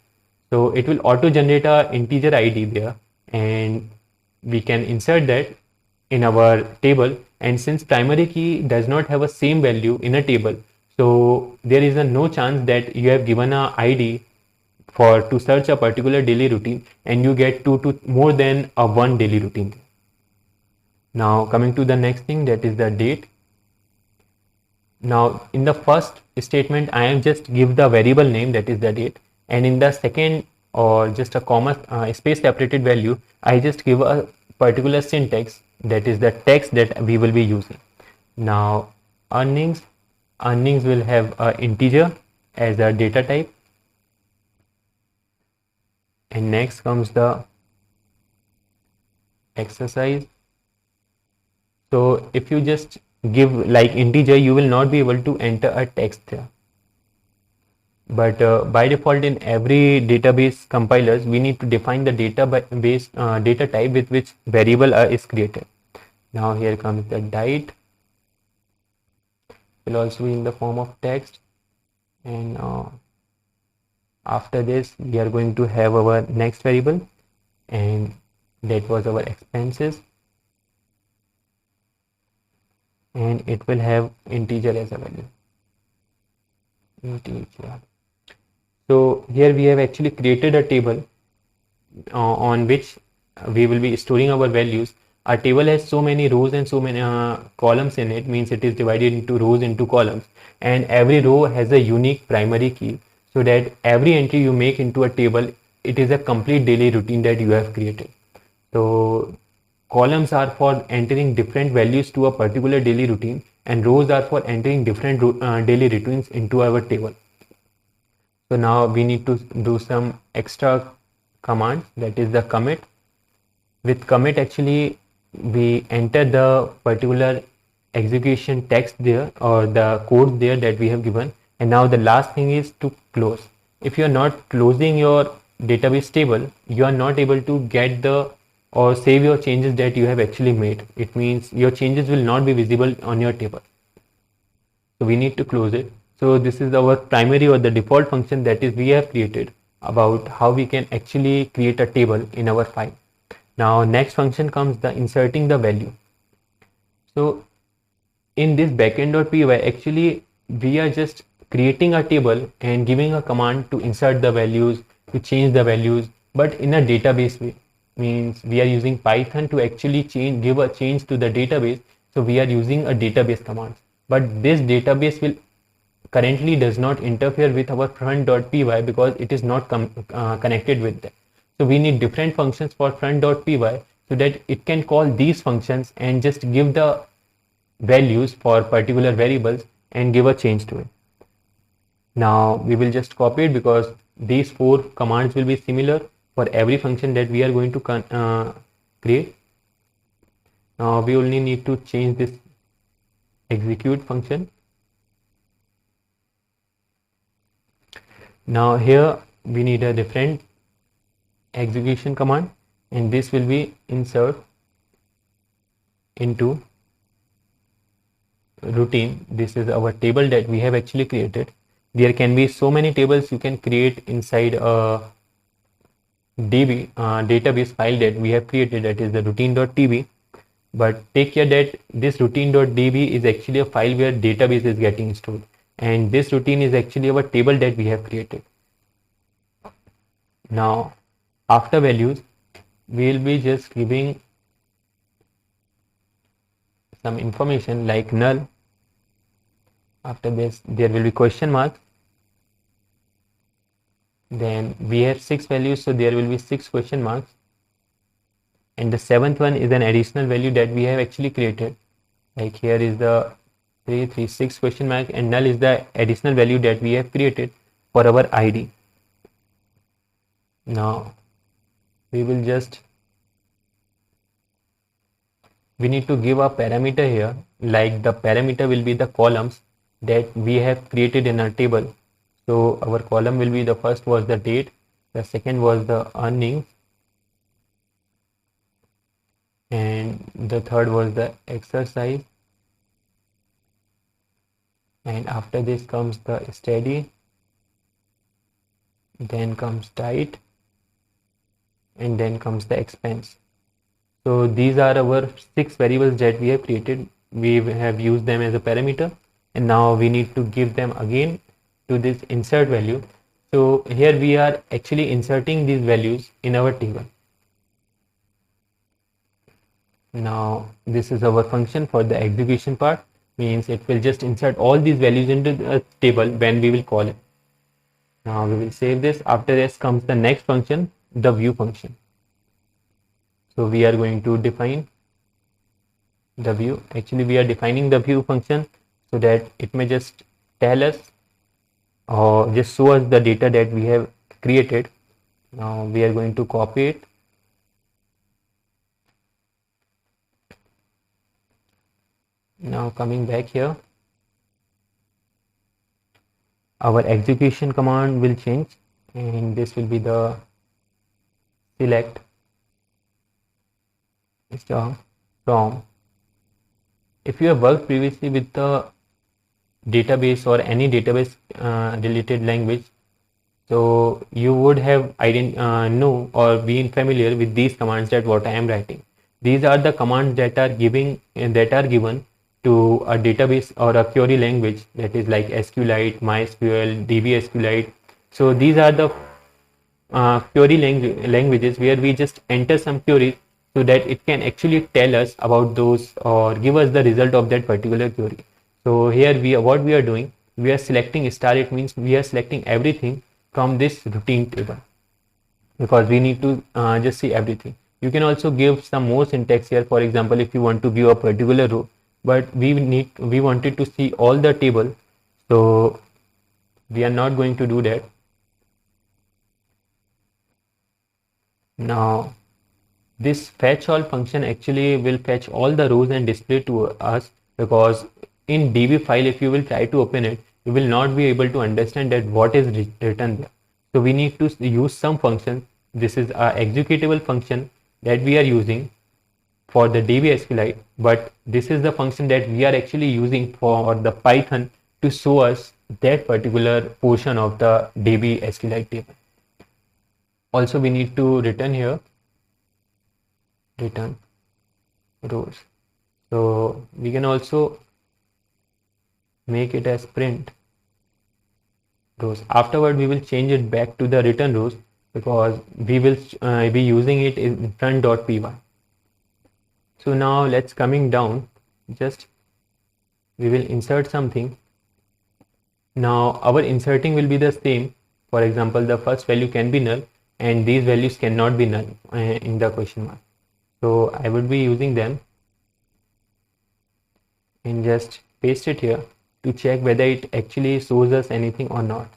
S1: So it will auto generate a integer ID there, and we can insert that in our table. And since primary key does not have a same value in a table, so there is a no chance that you have given a ID for to search a particular daily routine and you get two to more than a one daily routine. Now coming to the next thing, that is the date. Now in the first statement, I am just give the variable name, that is the date, and in the second or just a comma space separated value, I just give a particular syntax, that is the text that we will be using. Now earnings will have a integer as a data type, and next comes the exercise. So if you just give like integer, you will not be able to enter a text there. But by default in every database compilers, we need to define the database data type with which variable is created. Now here comes the date, will also be in the form of text, and after this we are going to have our next variable, and that was our expenses, and it will have integer as a value, integer. So here we have actually created a table on which we will be storing our values. Our table has so many rows and so many columns in it, means it is divided into rows into columns, and every row has a unique primary key, so that every entry you make into a table, it is a complete daily routine that you have created. So columns are for entering different values to a particular daily routine, and rows are for entering different daily routines into our table. So now we need to do some extra command, that is the commit. With commit, actually we enter the particular execution text there or the code there that we have given, and now the last thing is to close. If you are not closing your database table, you are not able to get the or save your changes that you have actually made. It means your changes will not be visible on your table. So we need to close it. So this is our primary or the default function that is we have created about how we can actually create a table in our file. Now next function comes the inserting the value. So in this backend.py, actually we are just creating a table and giving a command to insert the values, to change the values, but in a database way. Means we are using Python to actually give a change to the database. So we are using a database command, but this database will currently does not interfere with our front.py because it is not connected with that. So we need different functions for front.py so that it can call these functions and just give the values for particular variables and give a change to it. Now we will just copy it because these 4 commands will be similar for every function that we are going to create. Now we only need to change this execute function. Now here we need a different execution command, and this will be insert into routine. This is our table that we have actually created. There can be so many tables you can create inside a DB database file that we have created, that is the routine.db. But take care that this routine.db is actually a file where database is getting stored, and this routine is actually our table that we have created. Now after values we will be just giving some information like null. After this there will be question mark. Then we have 6 values, so there will be 6 question marks, and the 7th one is an additional value that we have actually created. Like here is the 336 question mark, and null is the additional value that we have created for our ID. Now we will just, we need to give a parameter here, like the parameter will be the columns that we have created in our table. So our column will be, the first was the date, the second was the earnings, and the third was the exercise, and after this comes the study, then comes diet, and then comes the expense. So these are our 6 variables that we have created. We have used them as a parameter, and now we need to give them again to this insert value. So here we are actually inserting these values in our table. Now this is our function for the execution part, means it will just insert all these values into the table when we will call it. Now we will save this. After this comes the next function, the view function. So we are going to define the view. Actually we are defining the view function so that it may just tell us or just show us the data that we have created. Now we are going to copy it. Now coming back here, our execution command will change, and this will be the select star from. If you have worked previously with the database or any database related language, so you would have know or been familiar with these commands that what I am writing. These are the commands that are given to a database or a query language, that is like SQLite, MySQL, DB SQLite. So these are the query languages where we just enter some queries so that it can actually tell us about those or give us the result of that particular query. So here what we are doing, we are selecting star. It means we are selecting everything from this routine table because we need to just see everything. You can also give some more syntax here. For example, if you want to view a particular row, but we wanted to see all the table, so we are not going to do that. Now this fetch all function actually will fetch all the rows and display to us, because in DB file if you will try to open it, you will not be able to understand that what is written there. So we need to use some function. This is a executable function that we are using for the DB SQLite, but this is the function that we are actually using for the Python to show us that particular portion of the DB SQLite table. Also we need to return here, return rows. So we can also make it as print rows. Afterward we will change it back to the return rows because we will be using it in front.py. So now let's coming down, just we will insert something. Now our inserting will be the same. For example, the first value can be null and these values cannot be null in the question mark. So I would be using them and just paste it here. to check whether it actually shows us anything or not.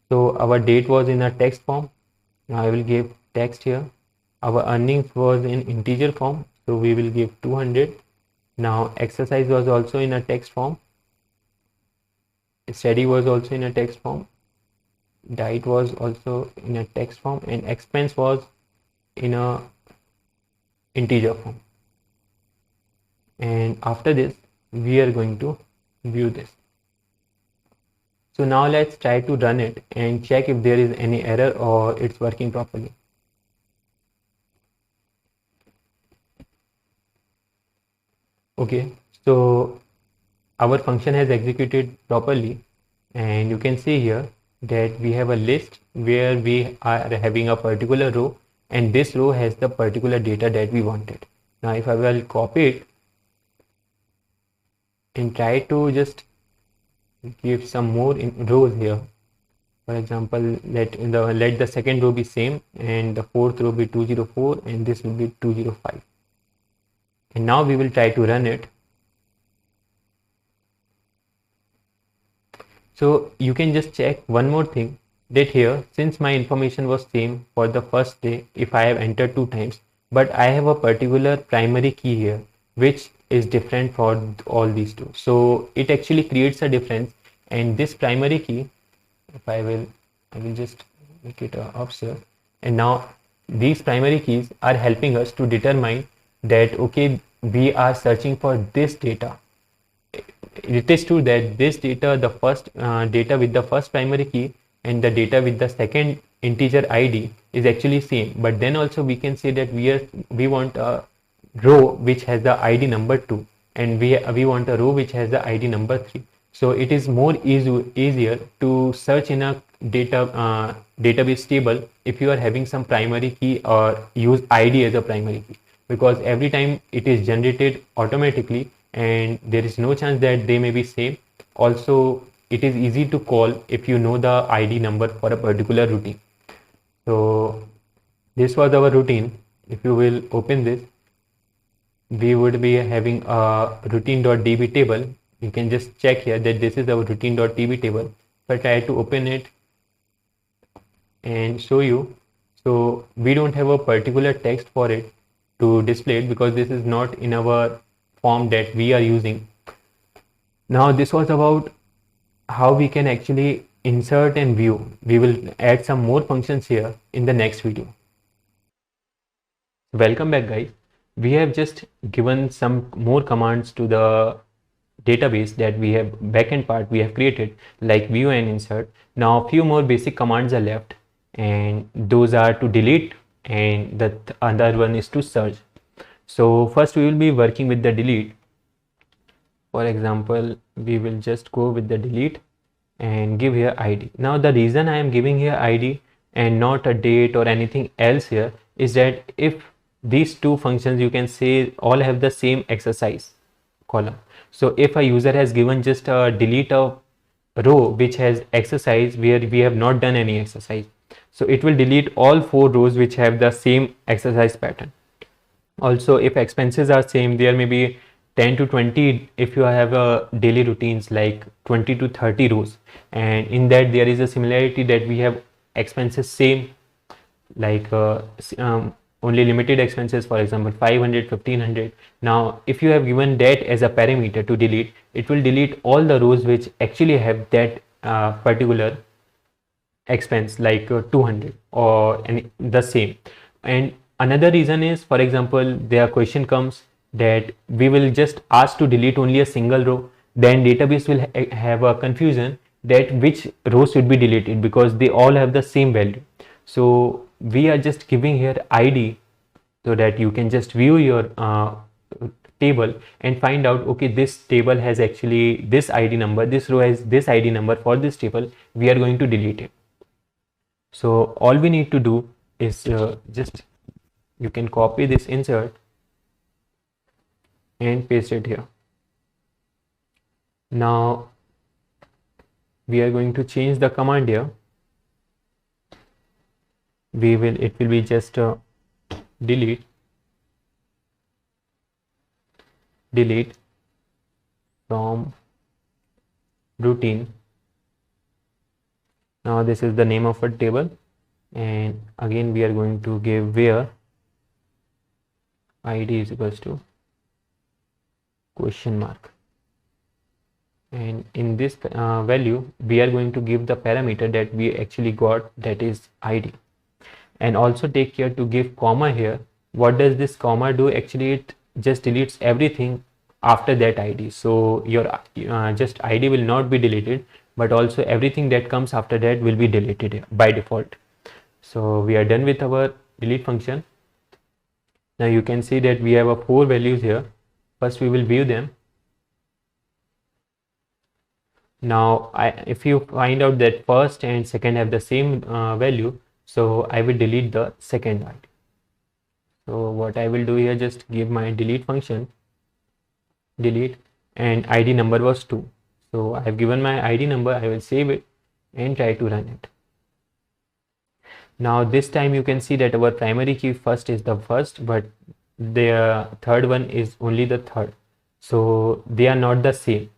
S1: So our date was in a text form. Now I will give text here. Our earnings was in integer form, so we will give 200. Now exercise was also in a text form. Study was also in a text form. Diet was also in a text form, and expense was in a integer form. And after this we are going to view this. So now let's try to run it and check if there is any error or it's working properly. Okay, so our function has executed properly, and you can see here that we have a list where we are having a particular row, and this row has the particular data that we wanted. Now if I will copy it and try to just give some more rows here, for example, let the second row be same and the fourth row be 204 and this will be 205. And now we will try to run it. So you can just check one more thing, that here, since my information was same for the first day, if I have entered 2 times, but I have a particular primary key here which is different for all these two, so it actually creates a difference. And this primary key, if I will just make it observe, and now these primary keys are helping us to determine that okay, we are searching for this data. It is true that this data, the first data with the first primary key and the data with the second integer id is actually same, but then also we can say that we want a row which has the id number 2, and we want a row which has the id number 3. So it is more easier to search in a database table if you are having some primary key or use id as a primary key, because every time it is generated automatically and there is no chance that they may be same. Also, it is easy to call if you know the id number for a particular routine. So this was our routine. If you will open this, we would be having a routine.db table. You can just check here that this is our routine.db table. If I try to open it and show you, so we don't have a particular text for it to display it because this is not in our form that we are using. Now this was about how we can actually insert and view. We will add some more functions here in the next video. Welcome back, guys. We have just given some more commands to the database that we have backend part we have created, like view and insert. Now few more basic commands are left, and those are to delete and the other one is to search. So first we will be working with the delete. For example, we will just go with the delete and give here id. Now the reason I am giving here id and not a date or anything else here is that if these two functions, you can say, all have the same exercise column. So if a user has given just a delete a row which has exercise where we have not done any exercise, so it will delete all 4 rows which have the same exercise pattern. Also, if expenses are same, there may be 10 to 20 if you have a daily routines like 20 to 30 rows, and in that there is a similarity that we have expenses same, like only limited expenses, for example 500, 1500. Now if you have given that as a parameter to delete, it will delete all the rows which actually have that particular expense, like 200 or the same. And another reason is, for example, their question comes that we will just ask to delete only a single row, then database will have a confusion that which row should be deleted because they all have the same value. So we are just giving here id so that you can just view your table and find out, okay, this table has actually this id number, this row has this id number. For this table we are going to delete it. So all we need to do is just you can copy this insert and paste it here. Now we are going to change the command here. It will be just delete from routine. Now this is the name of a table, and again we are going to give where id is equals to question mark, and in this value we are going to give the parameter that we actually got, that is id. And also take care to give comma here. What does this comma do? Actually it just deletes everything after that id, so your just id will not be deleted, but also everything that comes after that will be deleted by default. So we are done with our delete function. Now you can see that we have a 4 values here. First we will view them. Now if you find out that first and second have the same value, so I will delete the second id. So what I will do here, just give my delete function, delete, and id number was 2. So I have given my id number. I will save it and try to run it. Now this time you can see that our primary key first is the first, but the third one is only the third. So they are not the same.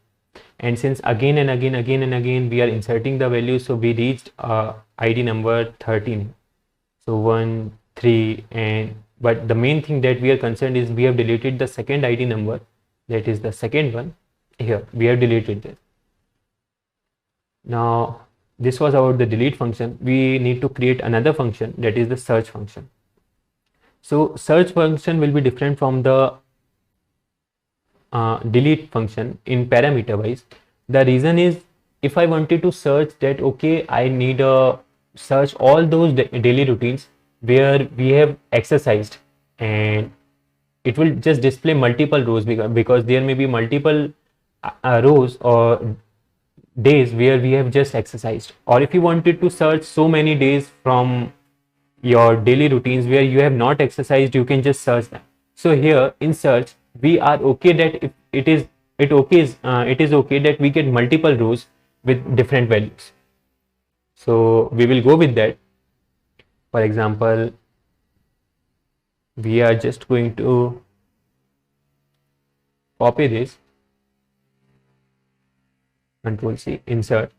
S1: And since again and again we are inserting the value, so we reached id number 13. So 1, 3, and but the main thing that we are concerned is we have deleted the second id number, that is the second one. Here we have deleted this. Now this was about the delete function. We need to create another function, that is the search function. So search function will be different from the delete function in parameter wise. The reason is, if I wanted to search that, okay, I need a search all those daily routines where we have exercised, and it will just display multiple rows, because there may be multiple rows or days where we have just exercised. Or if you wanted to search so many days from your daily routines where you have not exercised, you can just search them. So here in search we are okay that if it is okay that we get multiple rows with different values. So we will go with that. For example, we are just going to copy this, Control C, insert,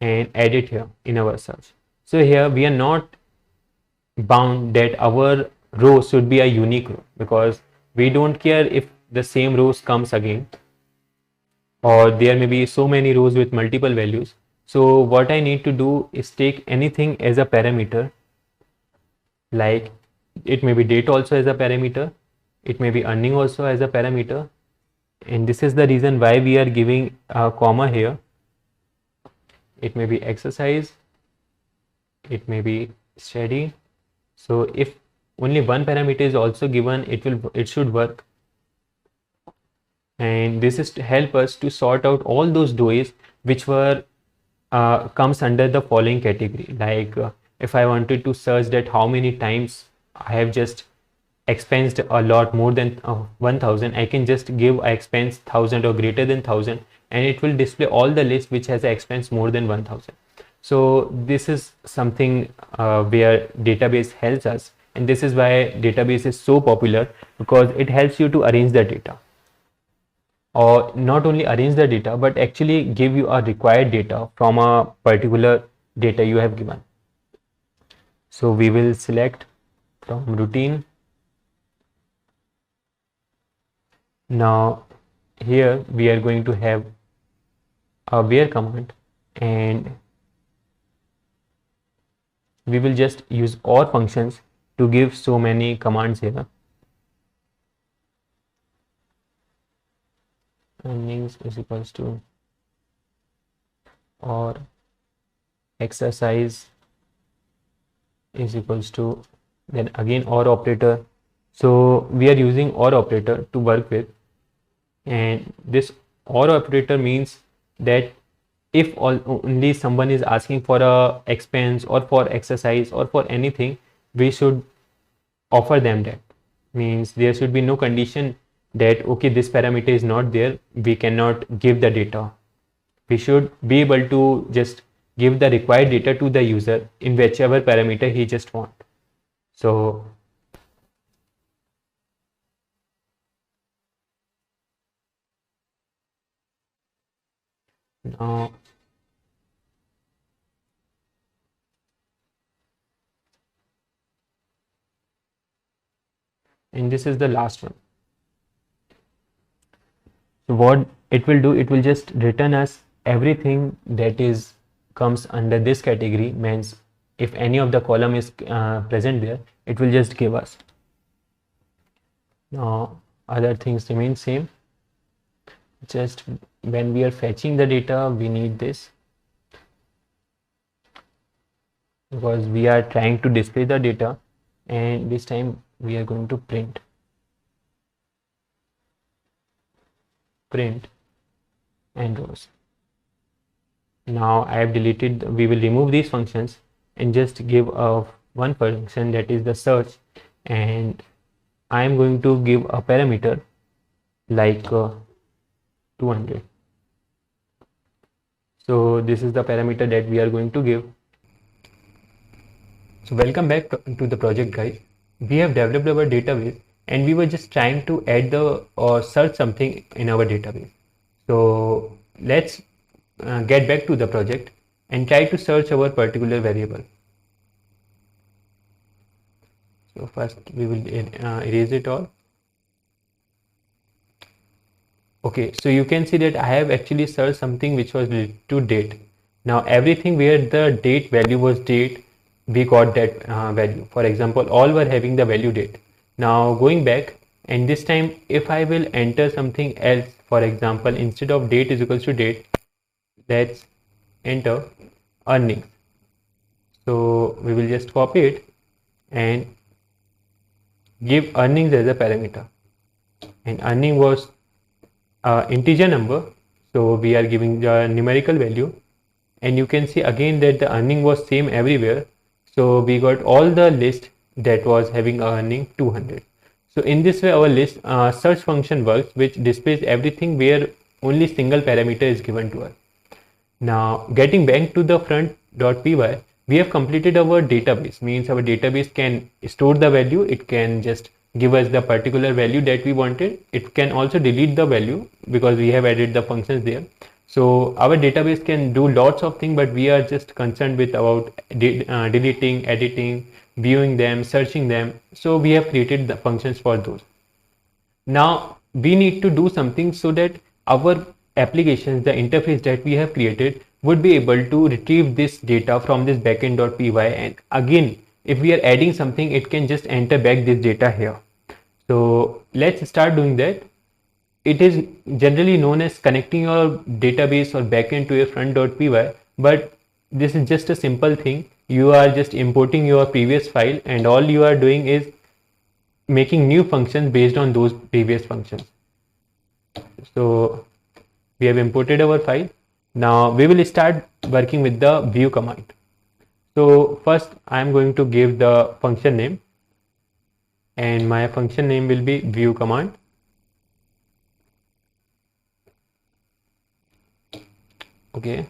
S1: and edit here in our search. So here we are not bound that our row should be a unique row, because we don't care if the same rows comes again, or there may be so many rows with multiple values. So what I need to do is take anything as a parameter, like it may be date also as a parameter, it may be earning also as a parameter, and this is the reason why we are giving a comma here. It may be exercise, it may be study. So if only one parameter is also given, it should work. And this is to help us to sort out all those days which were comes under the following category. Like if I wanted to search that how many times I have just expensed a lot more than 1000, I can just give I expense 1000 or greater than 1000, and it will display all the list which has expense more than 1000. So this is something where database helps us, and this is why database is so popular, because it helps you to arrange the data, or not only arrange the data but actually give you a required data from a particular data you have given. So we will select from routine. Now here we are going to have a where command, and we will just use OR functions to give so many commands here. Earnings is equals to or exercise is equals to, then again OR operator. So we are using OR operator to work with, and this OR operator means that if only someone is asking for a expense or for exercise or for anything, we should offer them that. Means there should be no condition that okay, this parameter is not there, we cannot give the data. We should be able to just give the required data to the user in whichever parameter he just want. So now and this is the last one. So what it will do, it will just return us everything that is comes under this category. Means if any of the column is present there, it will just give us. Now other things remain same. Just when we are fetching the data, we need this, because we are trying to display the data, and this time we are going to print and rows. Now I have deleted, we will remove these functions and just give one function, that is the search, and I am going to give a parameter like 200. So this is the parameter that we are going to give. So welcome back to the project, guys. We have developed our database and we were just trying to add or search something in our database. So let's get back to the project and try to search our particular variable. So first we will erase it all. Okay, so you can see that I have actually searched something which was related to date. Now everything where the date value was date, we got that value. For example, all were having the value date. Now going back, and this time if I will enter something else, for example, instead of date is equals to date, let's enter earnings. So we will just copy it and give earnings as a parameter, and earning was integer number, so we are giving the numerical value, and you can see again that the earning was same everywhere, so we got all the list that was having earning 200. So in this way our list search function works, which displays everything where only single parameter is given to us. Now getting back to the front.py, we have completed our database, means our database can store the value, it can just give us the particular value that we wanted, it can also delete the value because we have added the functions there. So our database can do lots of things, but we are just concerned with about deleting, editing, viewing them, searching them. So we have created the functions for those. Now we need to do something so that our applications, the interface that we have created, would be able to retrieve this data from this backend.py, and again if we are adding something, it can just enter back this data here. So let's start doing that. It is generally known as connecting your database or backend to your front.py, but this is just a simple thing. You are just importing your previous file and all you are doing is making new functions based on those previous functions. So we have imported our file. Now we will start working with the view command. So first I am going to give the function name, and my function name will be view command. Okay,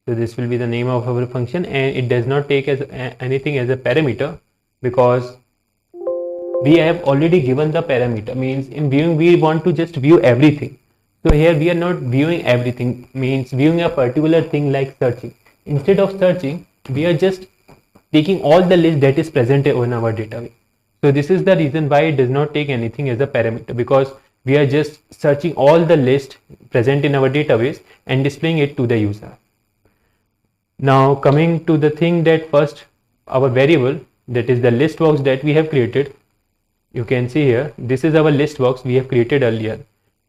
S1: so this will be the name of our function, and it does not take as anything as a parameter because we have already given the parameter. Means in viewing we want to just view everything. So here we are not viewing everything, means viewing a particular thing like searching. Instead of searching, we are just taking all the list that is present on our database. So this is the reason why it does not take anything as a parameter, because we are just searching all the list present in our database and displaying it to the user. Now coming to the thing that first our variable, that is the list box that we have created. You can see here, this is our list box we have created earlier.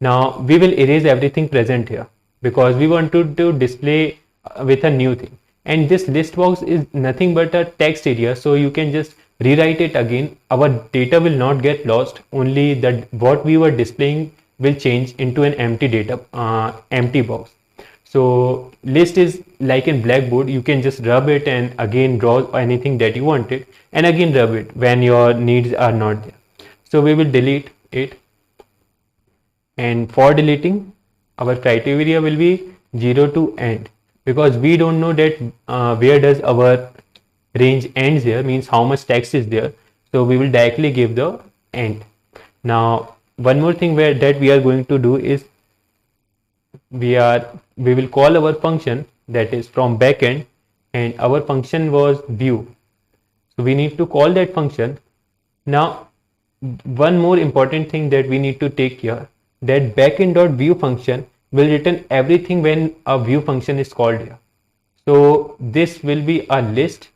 S1: Now we will erase everything present here because we want to display with a new thing, and this list box is nothing but a text area, so you can just rewrite it again. Our data will not get lost, only that what we were displaying will change into an empty data empty box. So list is like in Blackboard, you can just rub it and again draw anything that you wanted and again rub it when your needs are not there. So we will delete it, and for deleting our criteria will be 0 to end, because we don't know that where does our range ends here, means how much text is there. So we will directly give the end. Now one more thing that we are going to do is we will call our function that is from backend, and our function was view, so we need to call that function. Now one more important thing that we need to take care, that backend.view function will return everything when a view function is called here. So this will be a list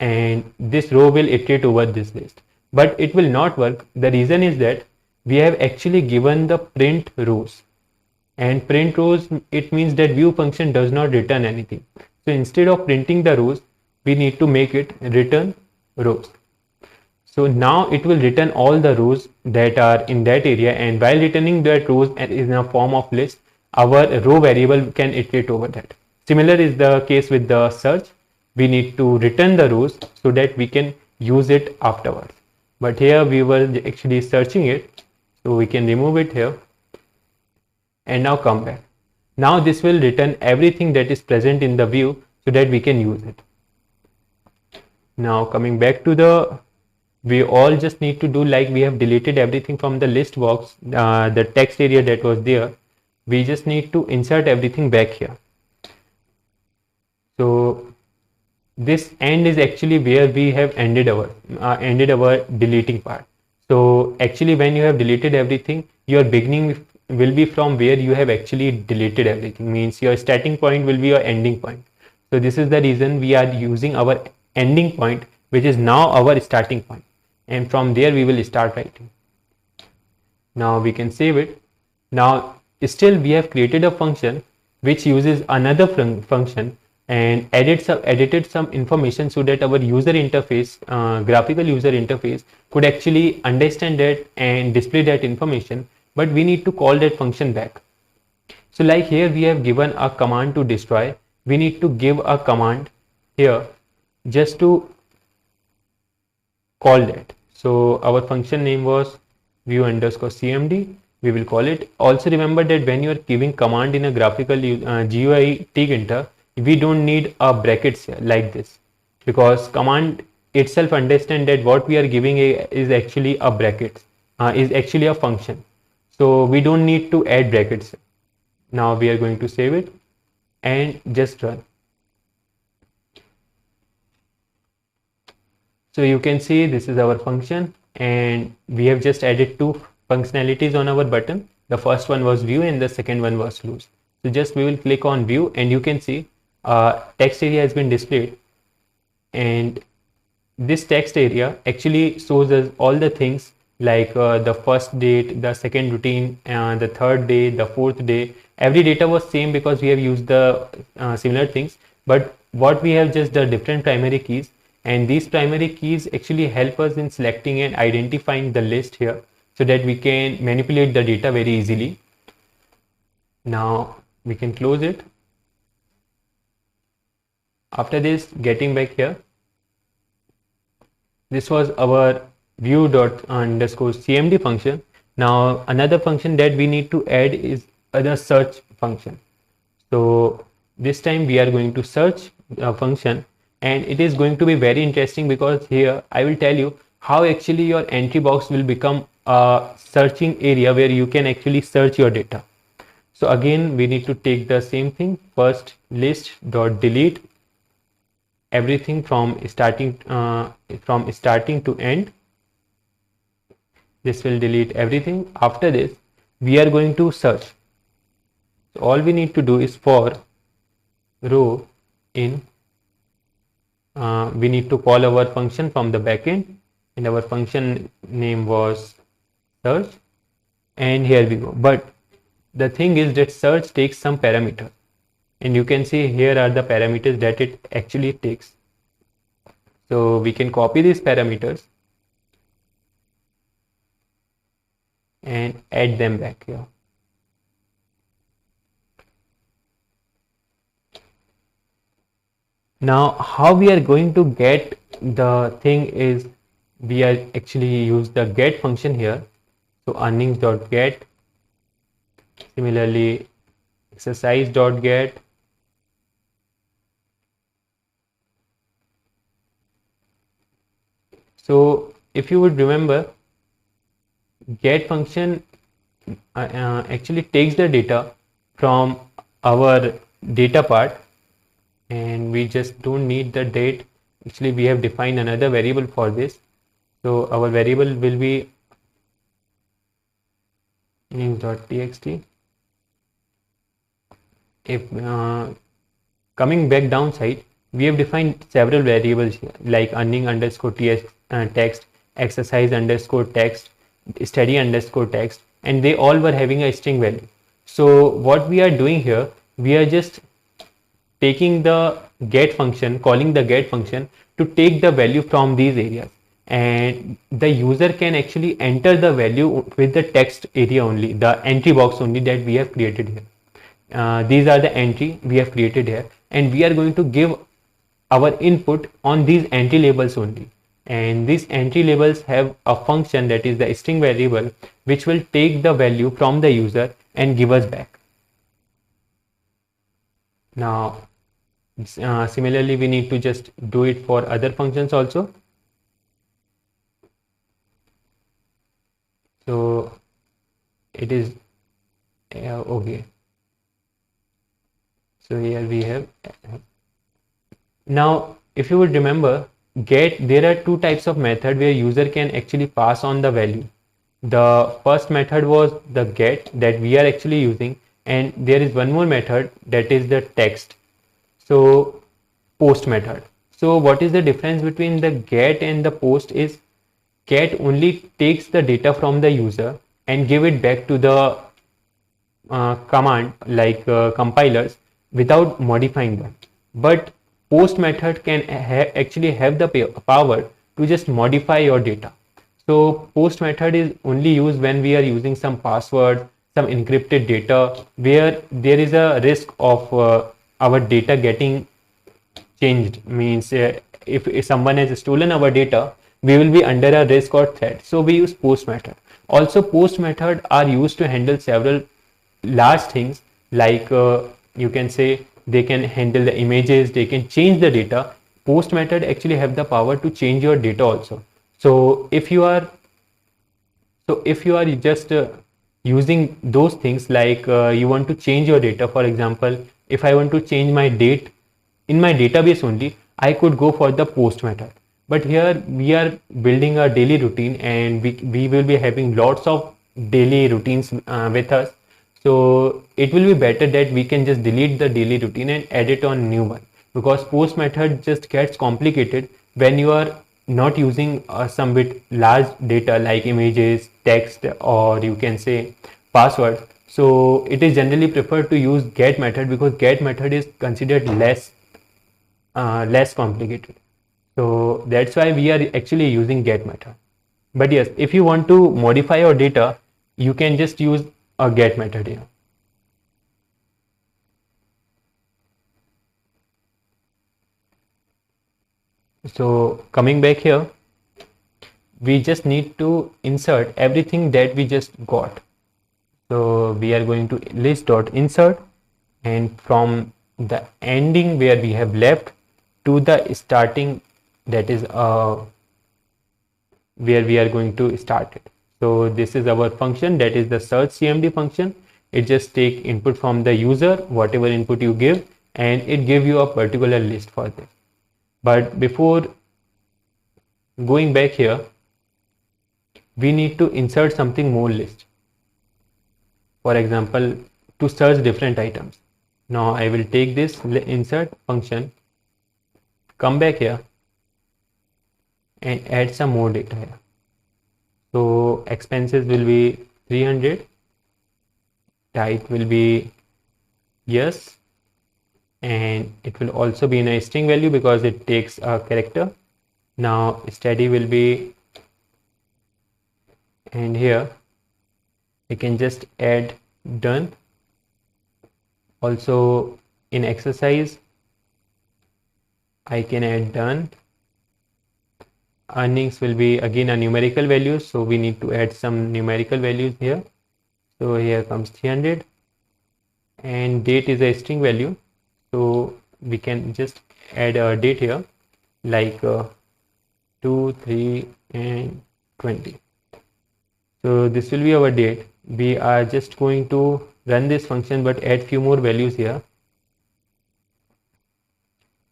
S1: and this row will iterate over this list, but it will not work. The reason is that we have actually given the print rows, and print rows, it means that view function does not return anything. So instead of printing the rows, we need to make it return rows. So now it will return all the rows that are in that area, and while returning that rows in a form of list, our row variable can iterate over that. Similar is the case with the search. We need to return the rows so that we can use it afterwards. But here we were actually searching it, so we can remove it here and now come back. Now this will return everything that is present in the view so that we can use it. Now coming back to the, we all just need to do, like we have deleted everything from the list box, the text area that was there. We just need to insert everything back here. So this end is actually where we have ended our deleting part. So actually when you have deleted everything, your beginning will be from where you have actually deleted everything, means your starting point will be your ending point. So this is the reason we are using our ending point, which is now our starting point, and from there we will start writing. Now we can save it. Now still we have created a function which uses another function and edited some information so that our user interface, graphical user interface, could actually understand that and display that information, but we need to call that function back. So like here we have given a command to destroy. We need to give a command here just to call that. So our function name was view underscore cmd. We will call it. Also remember that when you are giving command in a graphical GUI Tkinter, we don't need a brackets here like this, because command itself understand that what we are giving is actually a bracket, is actually a function. So we don't need to add brackets. Now we are going to save it and just run. So you can see this is our function, and we have just added two functionalities on our button. The first one was view and the second one was loose. So just we will click on view, and you can see text area has been displayed, and this text area actually shows us all the things like the first date, the second routine, the third day, the fourth day. Every data was same because we have used the similar things, but what we have just the different primary keys, and these primary keys actually help us in selecting and identifying the list here so that we can manipulate the data very easily. Now we can close it. After this, getting back here, this was our view._cmd function. Now another function that we need to add is the search function. So this time we are going to search a function, and it is going to be very interesting because here I will tell you how actually your entry box will become a searching area where you can actually search your data. So again we need to take the same thing. First, list.delete everything from starting to end. This will delete everything. After this we are going to search. So all we need to do is for row in, we need to call our function from the backend, and our function name was search, and here we go. But the thing is that search takes some parameter, and you can see here are the parameters that it actually takes. So we can copy these parameters and add them back here. Now how we are going to get the thing is we are actually use the get function here. So earnings.get, similarly exercise.get, so if you would remember, get function actually takes the data from our data part, and we just don't need the date. Actually we have defined another variable for this. So our variable will be news.txt. If coming back downside, we have defined several variables here, like earning underscore text, exercise underscore text, study underscore text, and they all were having a string value. So what we are doing here, we are just taking the get function, calling the get function to take the value from these areas, and the user can actually enter the value with the text area only, the entry box only that we have created here. These are the entry we have created here, and we are going to give our input on these entry labels only, and these entry labels have a function that is the string variable, which will take the value from the user and give us back. Now similarly, we need to just do it for other functions also. So it is okay. So here we have. Now if you would remember, get, there are two types of method where user can actually pass on the value. The first method was the get that we are actually using, and there is one more method that is the text, so post method. So what is the difference between the get and the post is, get only takes the data from the user and give it back to the command like compilers without modifying them, but post method can actually have the power to just modify your data. So post method is only used when we are using some password, some encrypted data where there is a risk of our data getting changed, means if someone has stolen our data, we will be under a risk or threat, so we use post method. Also post method are used to handle several large things, like you can say they can handle the images, they can change the data. Post method actually have the power to change your data also. So if you are just using those things, like you want to change your data, for example, if I want to change my date in my database only, I could go for the post method. But here we are building a daily routine, and we will be having lots of daily routines with us. So it will be better that we can just delete the daily routine and add it on new one, because post method just gets complicated when you are not using some bit large data like images, text, or you can say password. So it is generally preferred to use get method, because get method is considered less complicated. So that's why we are actually using get method. But yes, if you want to modify your data, you can just use a get method here. So coming back here, we just need to insert everything that we just got. So we are going to list.insert, and from the ending where we have left to the starting, that is where we are going to start it. So this is our function, that is the search cmd function. It just take input from the user, whatever input you give, and it give you a particular list for this. But before going back here, we need to insert something more list. For example, to search different items. Now I will take this insert function, come back here, and add some more data here. So expenses will be 300, type will be yes, and it will also be in a string value because it takes a character. Now study will be, and here we can just add done. Also in exercise I can add done. Earnings will be again a numerical value, so we need to add some numerical values here. So here comes 300, and date is a string value, so we can just add a date here like 2, 3 and 20. So this will be our date. We are just going to run this function but add few more values here.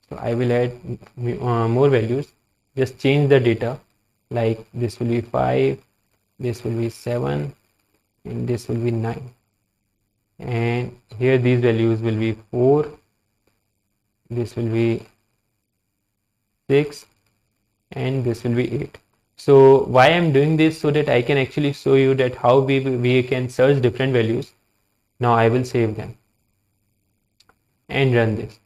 S1: So I will add more values, just change the data, like this will be 5, this will be 7, and this will be 9, and here these values will be 4, this will be 6, and this will be 8. So why I'm doing this, so that I can actually show you that how we can search different values. Now I will save them and run this.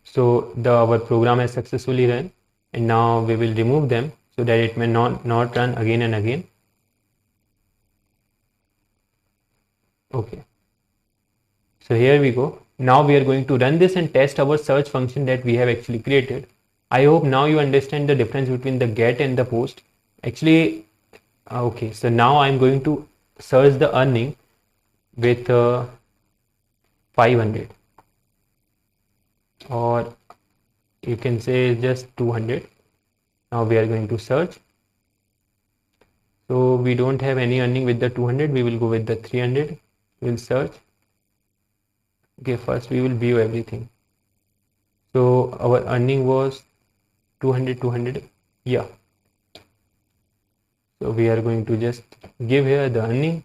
S1: So our program has successfully run, and now we will remove them so that it may not run again and again. Okay, so here we go. Now we are going to run this and test our search function that we have actually created. I hope now you understand the difference between the get and the post. Actually, okay, so now I'm going to search the earning with 500, or you can say just 200. Now we are going to search. So we don't have any earning with the 200, we will go with the 300. We'll search. Okay, first we will view everything. So our earning was 200. Yeah. So we are going to just give here the earning,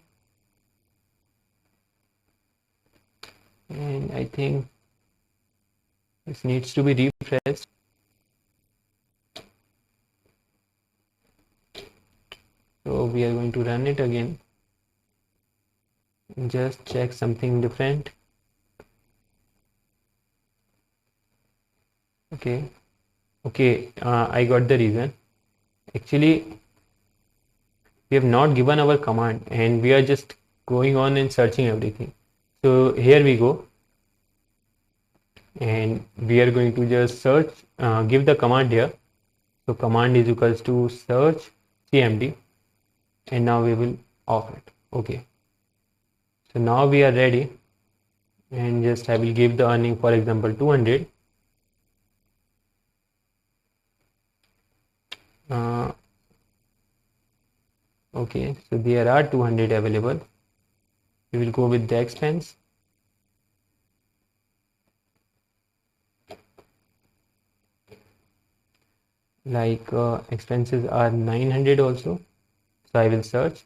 S1: and I think this needs to be refreshed. So we are going to run it again. Just check something different. Okay. I got the reason. Actually, we have not given our command, and we are just going on and searching everything. So here we go, and we are going to just search, give the command here. So command is equals to search cmd, and now we will off it. Okay, so now we are ready, and just I will give the earning, for example, 200. Okay, so there are 200 available. We will go with the expense. Like expenses are 900 also. So I will search.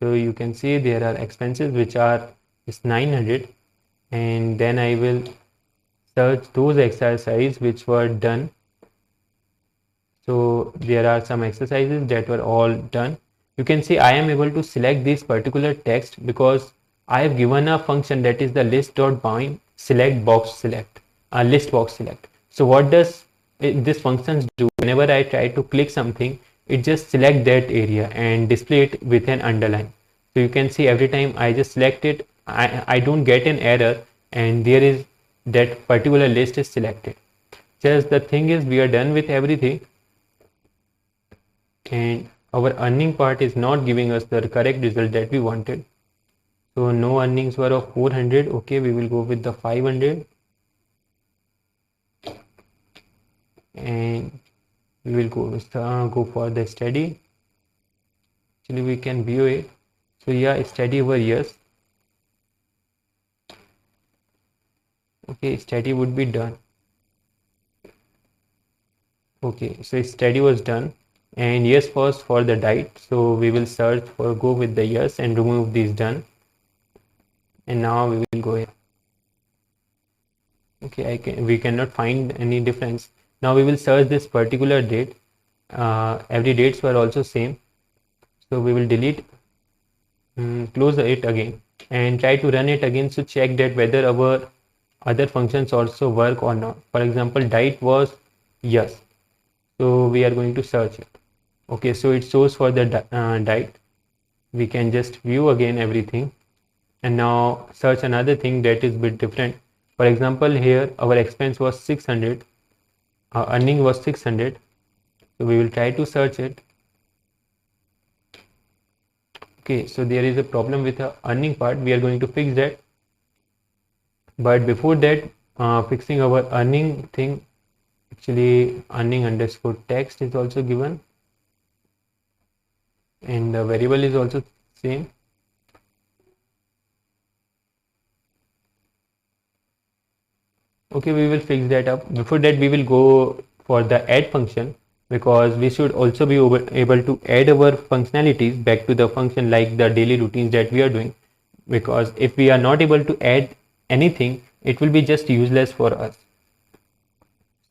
S1: So you can see there are expenses which are is 900, and then I will search those exercises which were done. So there are some exercises that were all done. You can see I am able to select this particular text because I have given a function that is the list.bind select box select, list box select. So what does this function do? Whenever I try to click something, it just select that area and display it with an underline. So you can see every time I just select it, I don't get an error, and there is that particular list is selected. Just the thing is, we are done with everything, and our earning part is not giving us the correct result that we wanted. So no earnings were of 400. Okay, we will go with the 500, and we will go for the steady. Actually, we can view it. So yeah, steady over years. Okay, steady would be done. Okay, so steady was done, and yes was for the diet. So we will search for, go with the yes and remove these done, and now we will go here. Okay, we cannot find any difference. Now we will search this particular date. Every dates were also same, so we will delete, close it again, and try to run it again to check that whether our other functions also work or not. For example, diet was yes, so we are going to search it. Okay, so it shows for the diet. We can just view again everything, and now search another thing that is a bit different. For example, here our expense was 600, earning was 600. So we will try to search it. Okay, so there is a problem with the earning part. We are going to fix that. But before that, fixing our earning thing, actually earning underscore text is also given, and the variable is also same. Okay, we will fix that up. Before that, we will go for the add function. because we should also be able to add our functionalities back to the function, like the daily routines that we are doing, because if we are not able to add anything, it will be just useless for us.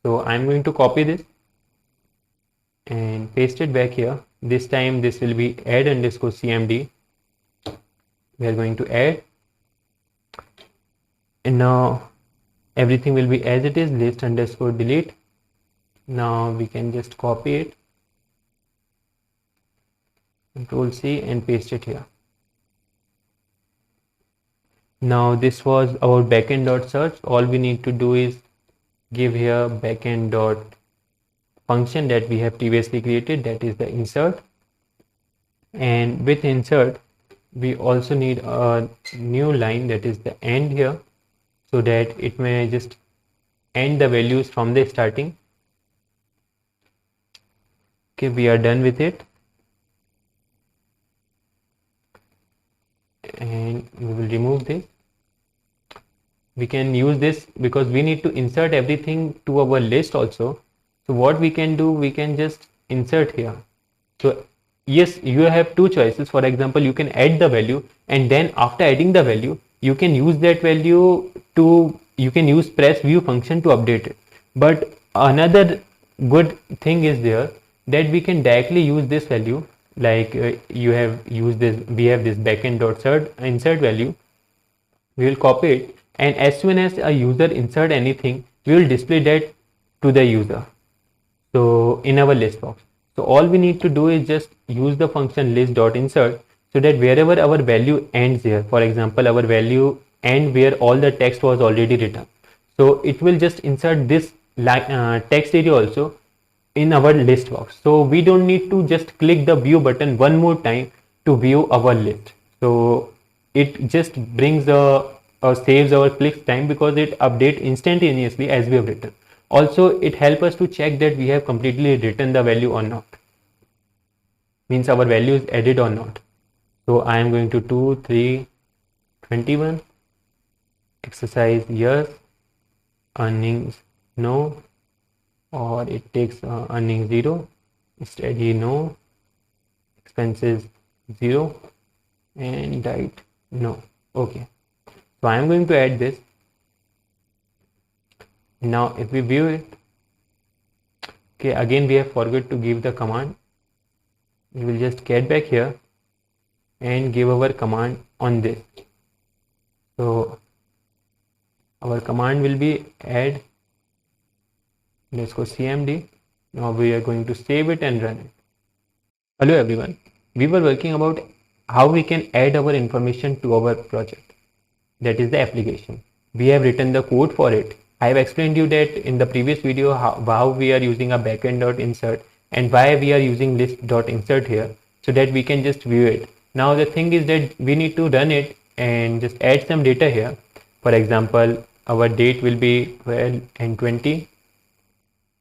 S1: So I'm going to copy this and paste it back here. This time this will be add underscore cmd. We are going to add, and now everything will be as it is, list underscore delete. Now we can just copy it, Control C, and paste it here. Now this was our backend.search. All we need to do is give here backend dot function that we have previously created, that is the insert. And with insert we also need a new line, that is the end here, so that it may just end the values from the starting. Okay, we are done with it, and we will remove this. We can use this because we need to insert everything to our list also. So what we can do, we can just insert here. So yes, you have two choices. For example, you can add the value, and then after adding the value, you can use that value to, you can use press view function to update it. But another good thing is there, that we can directly use this value, like you have used this, we have this backend.insert value. We will copy it, and as soon as a user insert anything, we will display that to the user, so in our list box. So all we need to do is just use the function list.insert, so that wherever our value ends here, for example our value end where all the text was already written, so it will just insert this text area also in our list box. So we don't need to just click the view button one more time to view our list. So it just brings the saves our click time, because it updates instantaneously as we have written. Also it helps us to check that we have completely written the value or not, means our value is added or not. So I am going to 2 3 21 exercise yes, earnings no, or it takes earnings 0, steady no, expenses 0, and diet no. Okay, so I am going to add this. Now if we view it, okay, again we have forgot to give the command. We will just get back here and give our command on this. So our command will be add underscore cmd. Now we are going to save it and run it. Hello everyone, we were working about how we can add our information to our project, that is the application. We have written the code for it. I have explained you that in the previous video how we are using a backend.insert and why we are using list.insert here, so that we can just view it. Now the thing is that we need to run it and just add some data here. For example, our date will be 12 and 20,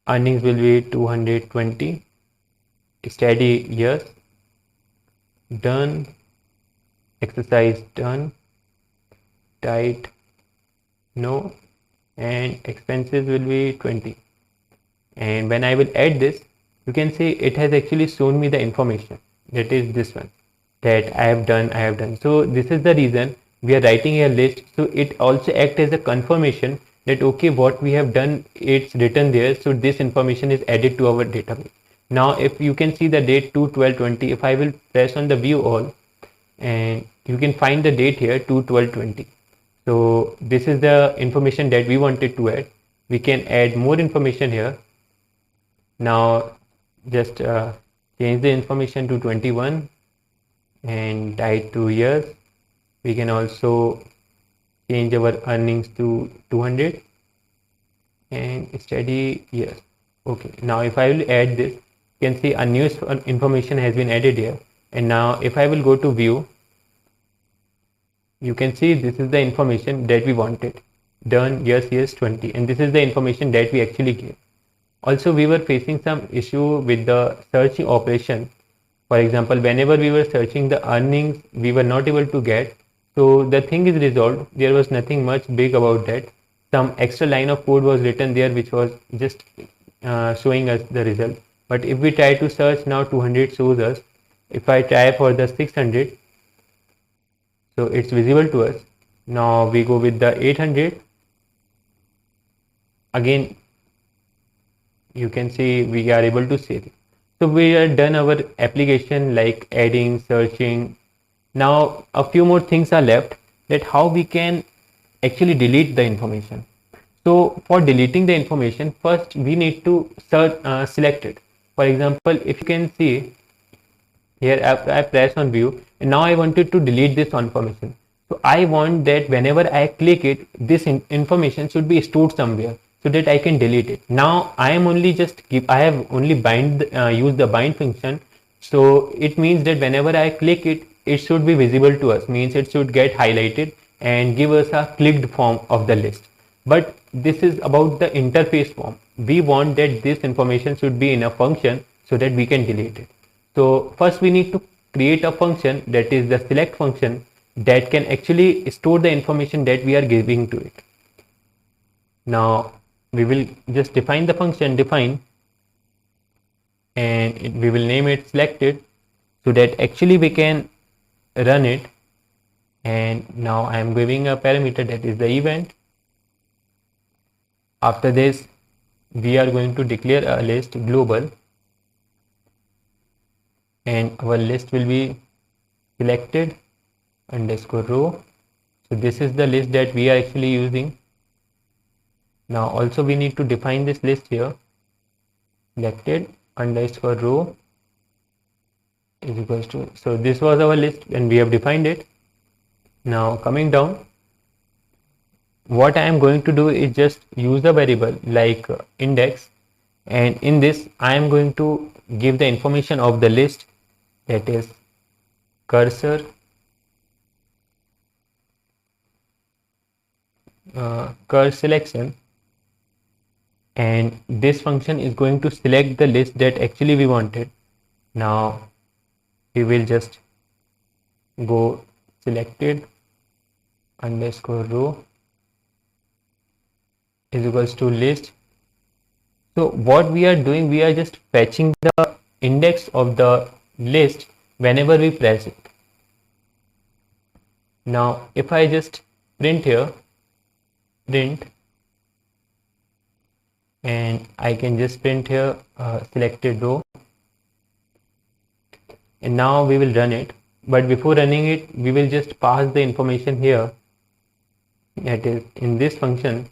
S1: earnings will be 220, steady yes, done, exercise done, diet no, and expenses will be 20. And when I will add this, you can see it has actually shown me the information, that is this one, that I have done. So this is the reason we are writing a list, so it also acts as a confirmation that okay, what we have done, it's written there, so this information is added to our database. Now if you can see the date 2/12/20, if I will press on the view all, and you can find the date here 2/12/20. So this is the information that we wanted to add. We can add more information here. Now just change the information to 21 and died to years. We can also change our earnings to 200 and steady years. Okay, now if I will add this, you can see a new information has been added here. And now if I will go to view, you can see this is the information that we wanted, done yes 20, and this is the information that we actually gave. Also we were facing some issue with the searching operation. For example, whenever we were searching the earnings, we were not able to get. So the thing is resolved. There was nothing much big about that. Some extra line of code was written there which was just showing us the result. But if we try to search now, 200 shows us. If I try for the 600, so it's visible to us. Now we go with the 800. Again, you can see we are able to see it. So we are done our application like adding, searching. Now a few more things are left, that how we can actually delete the information. So for deleting the information, first we need to select it. For example, if you can see here, I press on view and now I wanted to delete this information. So I want that whenever I click it, this information should be stored somewhere so that I can delete it. Now I am only I have only use the bind function. So it means that whenever I click it, it should be visible to us, means it should get highlighted and give us a clicked form of the list. But this is about the interface form. We want that this information should be in a function so that we can delete it. So first we need to create a function, that is the select function, that can actually store the information that we are giving to it. Now we will just define the function define, and we will name it selected so that actually we can run it. And now I am giving a parameter, that is the event. After this we are going to declare a list global, and our list will be selected underscore row. So this is the list that we are actually using. Now also we need to define this list here, selected underscore row is equals to, so this was our list and we have defined it. Now coming down, what I am going to do is just use a variable like index, and in this I am going to give the information of the list, that is cursor selection, and this function is going to select the list that actually we wanted. Now we will just go selected underscore row is equals to list. So what we are doing, we are just fetching the index of the list whenever we press it. Now if I just print here, print, and I can just print here selected row, and now we will run it. But before running it, we will just pass the information here, that is in this function.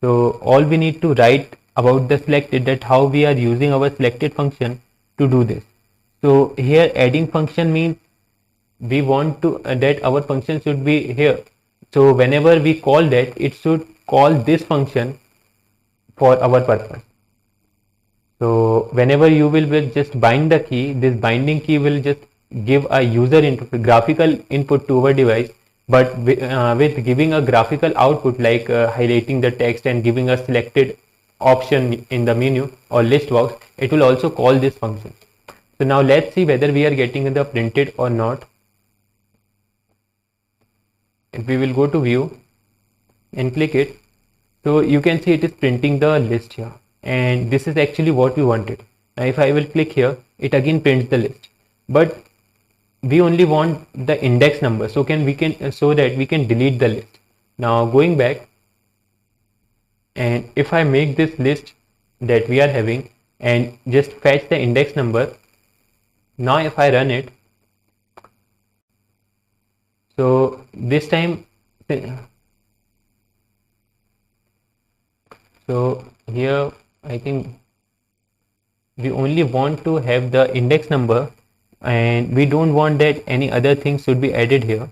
S1: So all we need to write about the selected, that how we are using our selected function to do this. So here adding function means we want to that our function should be here. So whenever we call that, it should call this function for our purpose. So whenever you will just bind the key, this binding key will just give a user graphical input to our device, but with giving a graphical output like highlighting the text and giving a selected option in the menu or list box, it will also call this function. So now let's see whether we are getting the printed or not. If we will go to view and click it, so you can see it is printing the list here, and this is actually what we wanted. Now if I will click here, it again prints the list, but we only want the index number, so that we can delete the list. Now going back, and if I make this list that we are having and just fetch the index number, now if I run it, so this time, so here I think we only want to have the index number, and we don't want that any other thing should be added here.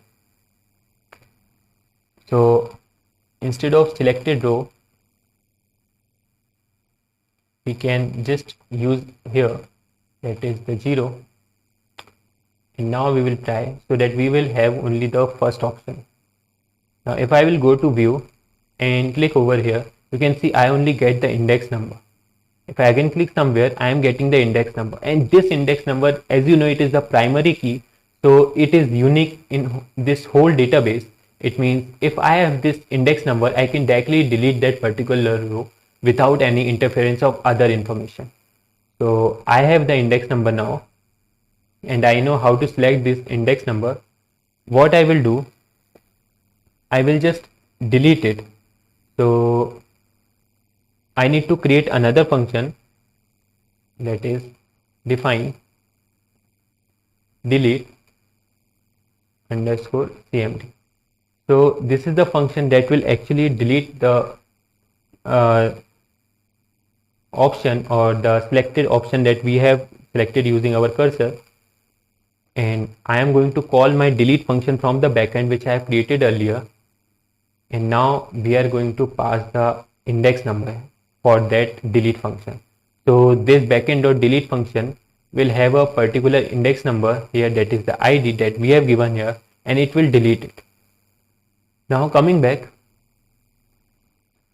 S1: So instead of selected row, we can just use here, that is the 0, and now we will try, so that we will have only the first option. Now if I will go to view and click over here, you can see I only get the index number. If I again click somewhere, I am getting the index number, and this index number, as you know, it is the primary key, so it is unique in this whole database. It means if I have this index number, I can directly delete that particular row without any interference of other information. So I have the index number now, and I know how to select this index number. What I will do, I will just delete it. So I need to create another function, that is define delete underscore cmd. So this is the function that will actually delete the uh, option or the selected option that we have selected using our cursor. And I am going to call my delete function from the backend which I have created earlier. And now we are going to pass the index number for that delete function. So this backend.delete function will have a particular index number here, that is the ID that we have given here, and it will delete it. Now coming back,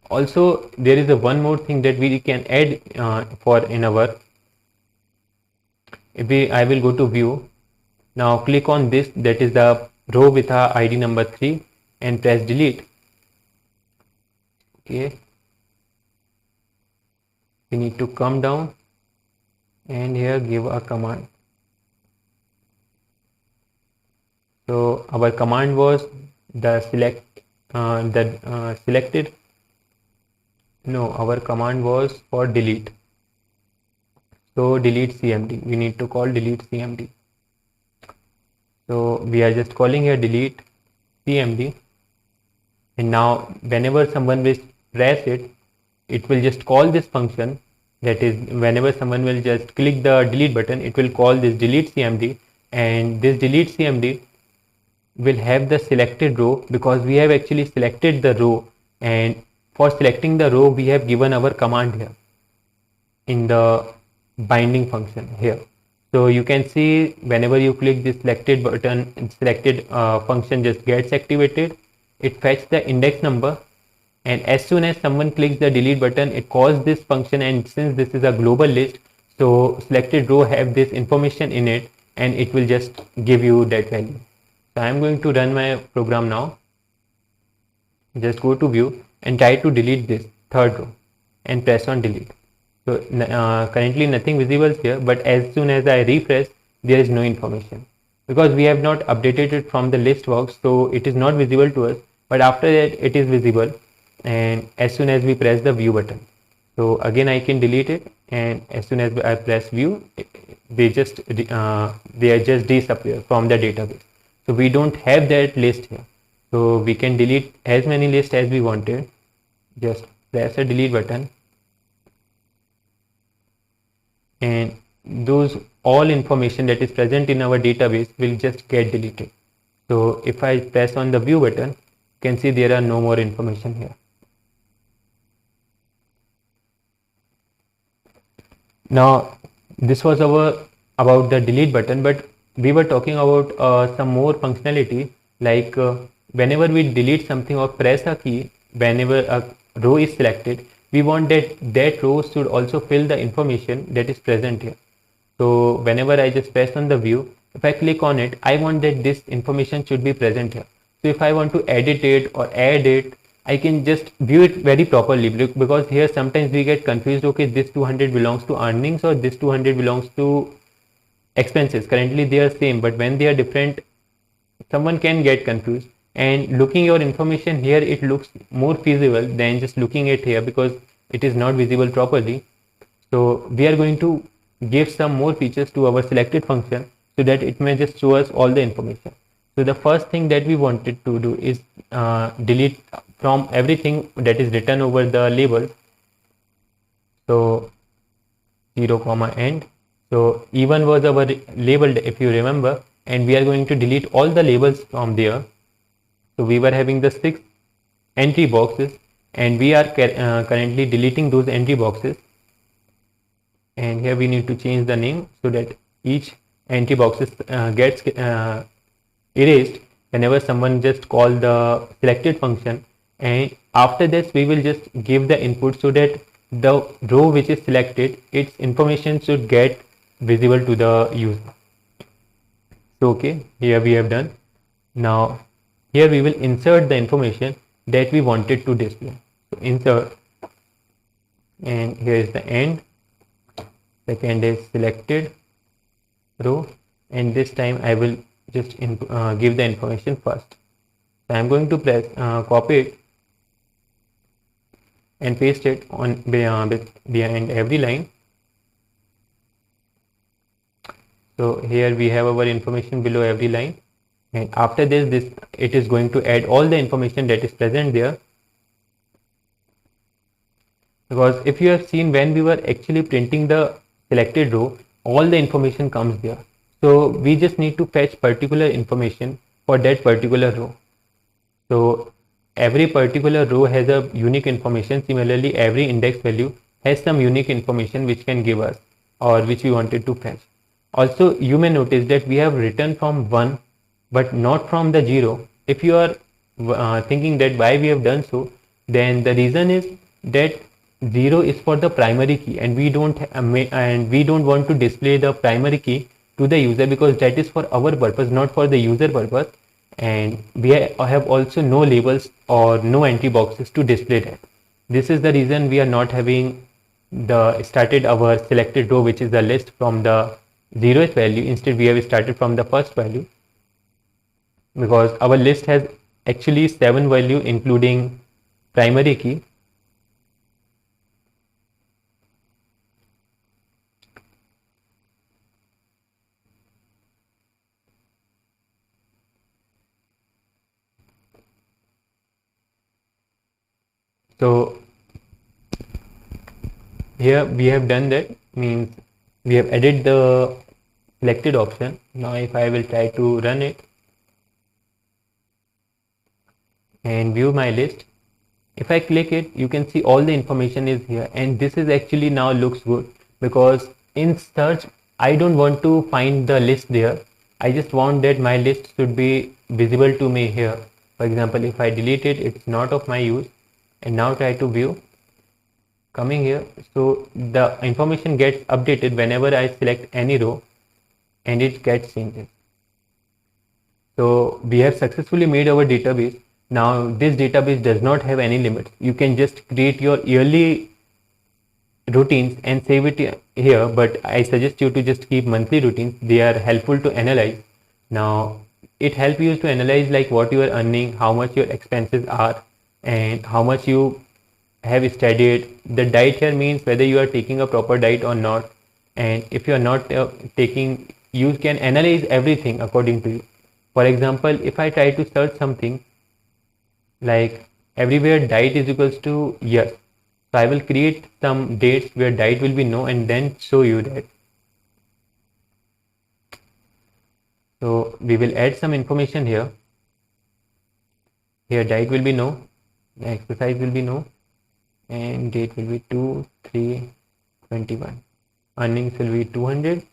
S1: also there is a one more thing that we can add for in our, I will go to view. Now click on this, that is the row with a ID number 3, and press delete. Okay, we need to come down and here give a command. So our command was the selected. No, our command was for delete. So delete cmd. We need to call delete cmd. So we are just calling here delete cmd. And now whenever someone will press it, it will just call this function. That is, whenever someone will just click the delete button, it will call this delete cmd, and this delete cmd will have the selected row because we have actually selected the row, and for selecting the row we have given our command here in the binding function here. So you can see whenever you click this selected button, selected function just gets activated. It fetches the index number, and as soon as someone clicks the delete button, it calls this function, and since this is a global list, so selected row have this information in it, and it will just give you that value. So I am going to run my program now. Just go to view and try to delete this third row and press on delete. So currently nothing visible here, but as soon as I refresh, there is no information because we have not updated it from the list box, so it is not visible to us, but after that it is visible. And as soon as we press the view button, so again I can delete it, and as soon as I press view, they just disappear from the database. So we don't have that list here, so we can delete as many lists as we wanted. Just press a delete button, and those all information that is present in our database will just get deleted. So if I press on the view button, you can see there are no more information here. Now this was about the delete button, but we were talking about some more functionality, like whenever we delete something or press a key, whenever a row is selected, we want that row should also fill the information that is present here. So whenever I just press on the view, if I click on it, I want that this information should be present here. So if I want to edit it or add it, I can just view it very properly, because here sometimes we get confused. Okay, this 200 belongs to earnings or this 200 belongs to expenses. Currently they are same, but when they are different, someone can get confused. And looking your information here, it looks more feasible than just looking it here because it is not visible properly. So we are going to give some more features to our selected function so that it may just show us all the information. So the first thing that we wanted to do is delete from everything that is written over the label. So 0, end. So E1 was our label, if you remember, and we are going to delete all the labels from there. So we were having the 6 entry boxes, and we are currently deleting those entry boxes. And here we need to change the name so that each entry boxes gets erased whenever someone just call the selected function. And after this we will just give the input so that the row which is selected, its information should get visible to the user. So okay, here we have done. Now here we will insert the information that we wanted to display. So insert, and here is the end. second is selected row, and this time I will just give the information first. So I'm going to press copy it and paste it on behind every line. So here we have our information below every line, and after this it is going to add all the information that is present there. Because if you have seen, when we were actually printing the selected row, all the information comes there. So we just need to fetch particular information for that particular row. So every particular row has a unique information. Similarly, every index value has some unique information which can give us, or which we wanted to fetch. Also, you may notice that we have written from 1 but not from the 0. If you are thinking that why we have done so, then the reason is that 0 is for the primary key, and we don't want to display the primary key to the user, because that is for our purpose, not for the user purpose. And we have also no labels or no entry boxes to display that. This is the reason we are not having the started our selected row, which is the list, from the 0th value. Instead, we have started from the first value, because our list has actually 7 value including primary key. So here we have done that, means we have added the selected option. Now if I will try to run it and view my list, if I click it, you can see all the information is here, and this is actually now looks good, because in search I don't want to find the list there. I just want that my list should be visible to me here. For example, if I delete it, it's not of my use, and now try to view, coming here, so the information gets updated whenever I select any row, and it gets changed. So we have successfully made our database. Now this database does not have any limits. You can just create your yearly routines and save it here, but I suggest you to just keep monthly routines. They are helpful to analyze. Now it helps you to analyze like what you are earning, how much your expenses are, and how much you have studied. The diet here means whether you are taking a proper diet or not, and if you are not taking, you can analyze everything according to you. For example, if I try to search something like everywhere diet is equals to yes, so I will create some dates where diet will be no, and then show you that. So we will add some information here. Here diet will be no, exercise will be no, and date will be 2/3/21. Earnings will be 200,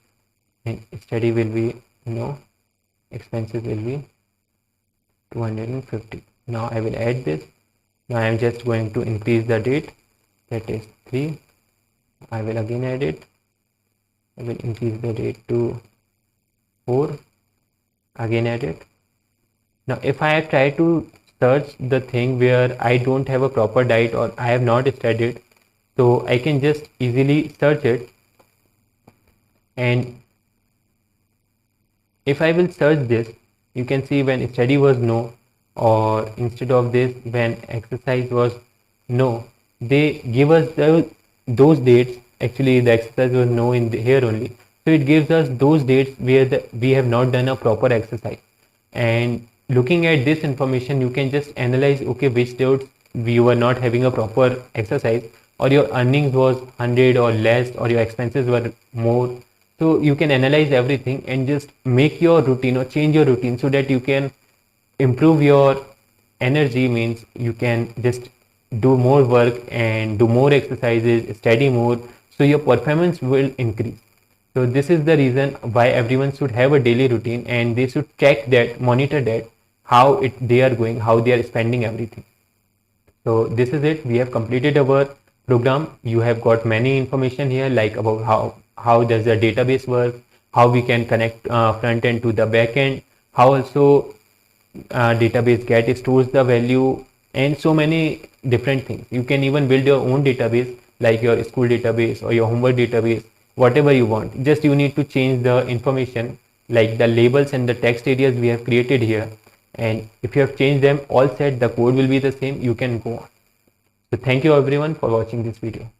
S1: and study will be no, expenses will be 250. Now I will add this. Now I am just going to increase the date, that is 3. I will again add it. I will increase the date to 4. Again add it. Now if I have tried to search the thing where I don't have a proper diet or I have not studied, so I can just easily search it, and if I will search this, you can see when study was no, or instead of this when exercise was no, they give us those dates. Actually the exercise was no in here only, so it gives us those dates where we have not done a proper exercise. And looking at this information, you can just analyze, okay, which dates we were not having a proper exercise, or your earnings was 100 or less, or your expenses were more. So you can analyze everything and just make your routine or change your routine so that you can improve your energy, means you can just do more work and do more exercises, study more, so your performance will increase. So this is the reason why everyone should have a daily routine, and they should check that, monitor that, how they are going, how they are spending everything. So this is it. We have completed our program. You have got many information here, like about how does the database work, how we can connect front end to the back end, how also database get stores the value, and so many different things. You can even build your own database, like your school database or your homework database, whatever you want. Just you need to change the information like the labels and the text areas we have created here, and if you have changed them all set, the code will be the same. You can go on. So thank you everyone for watching this video.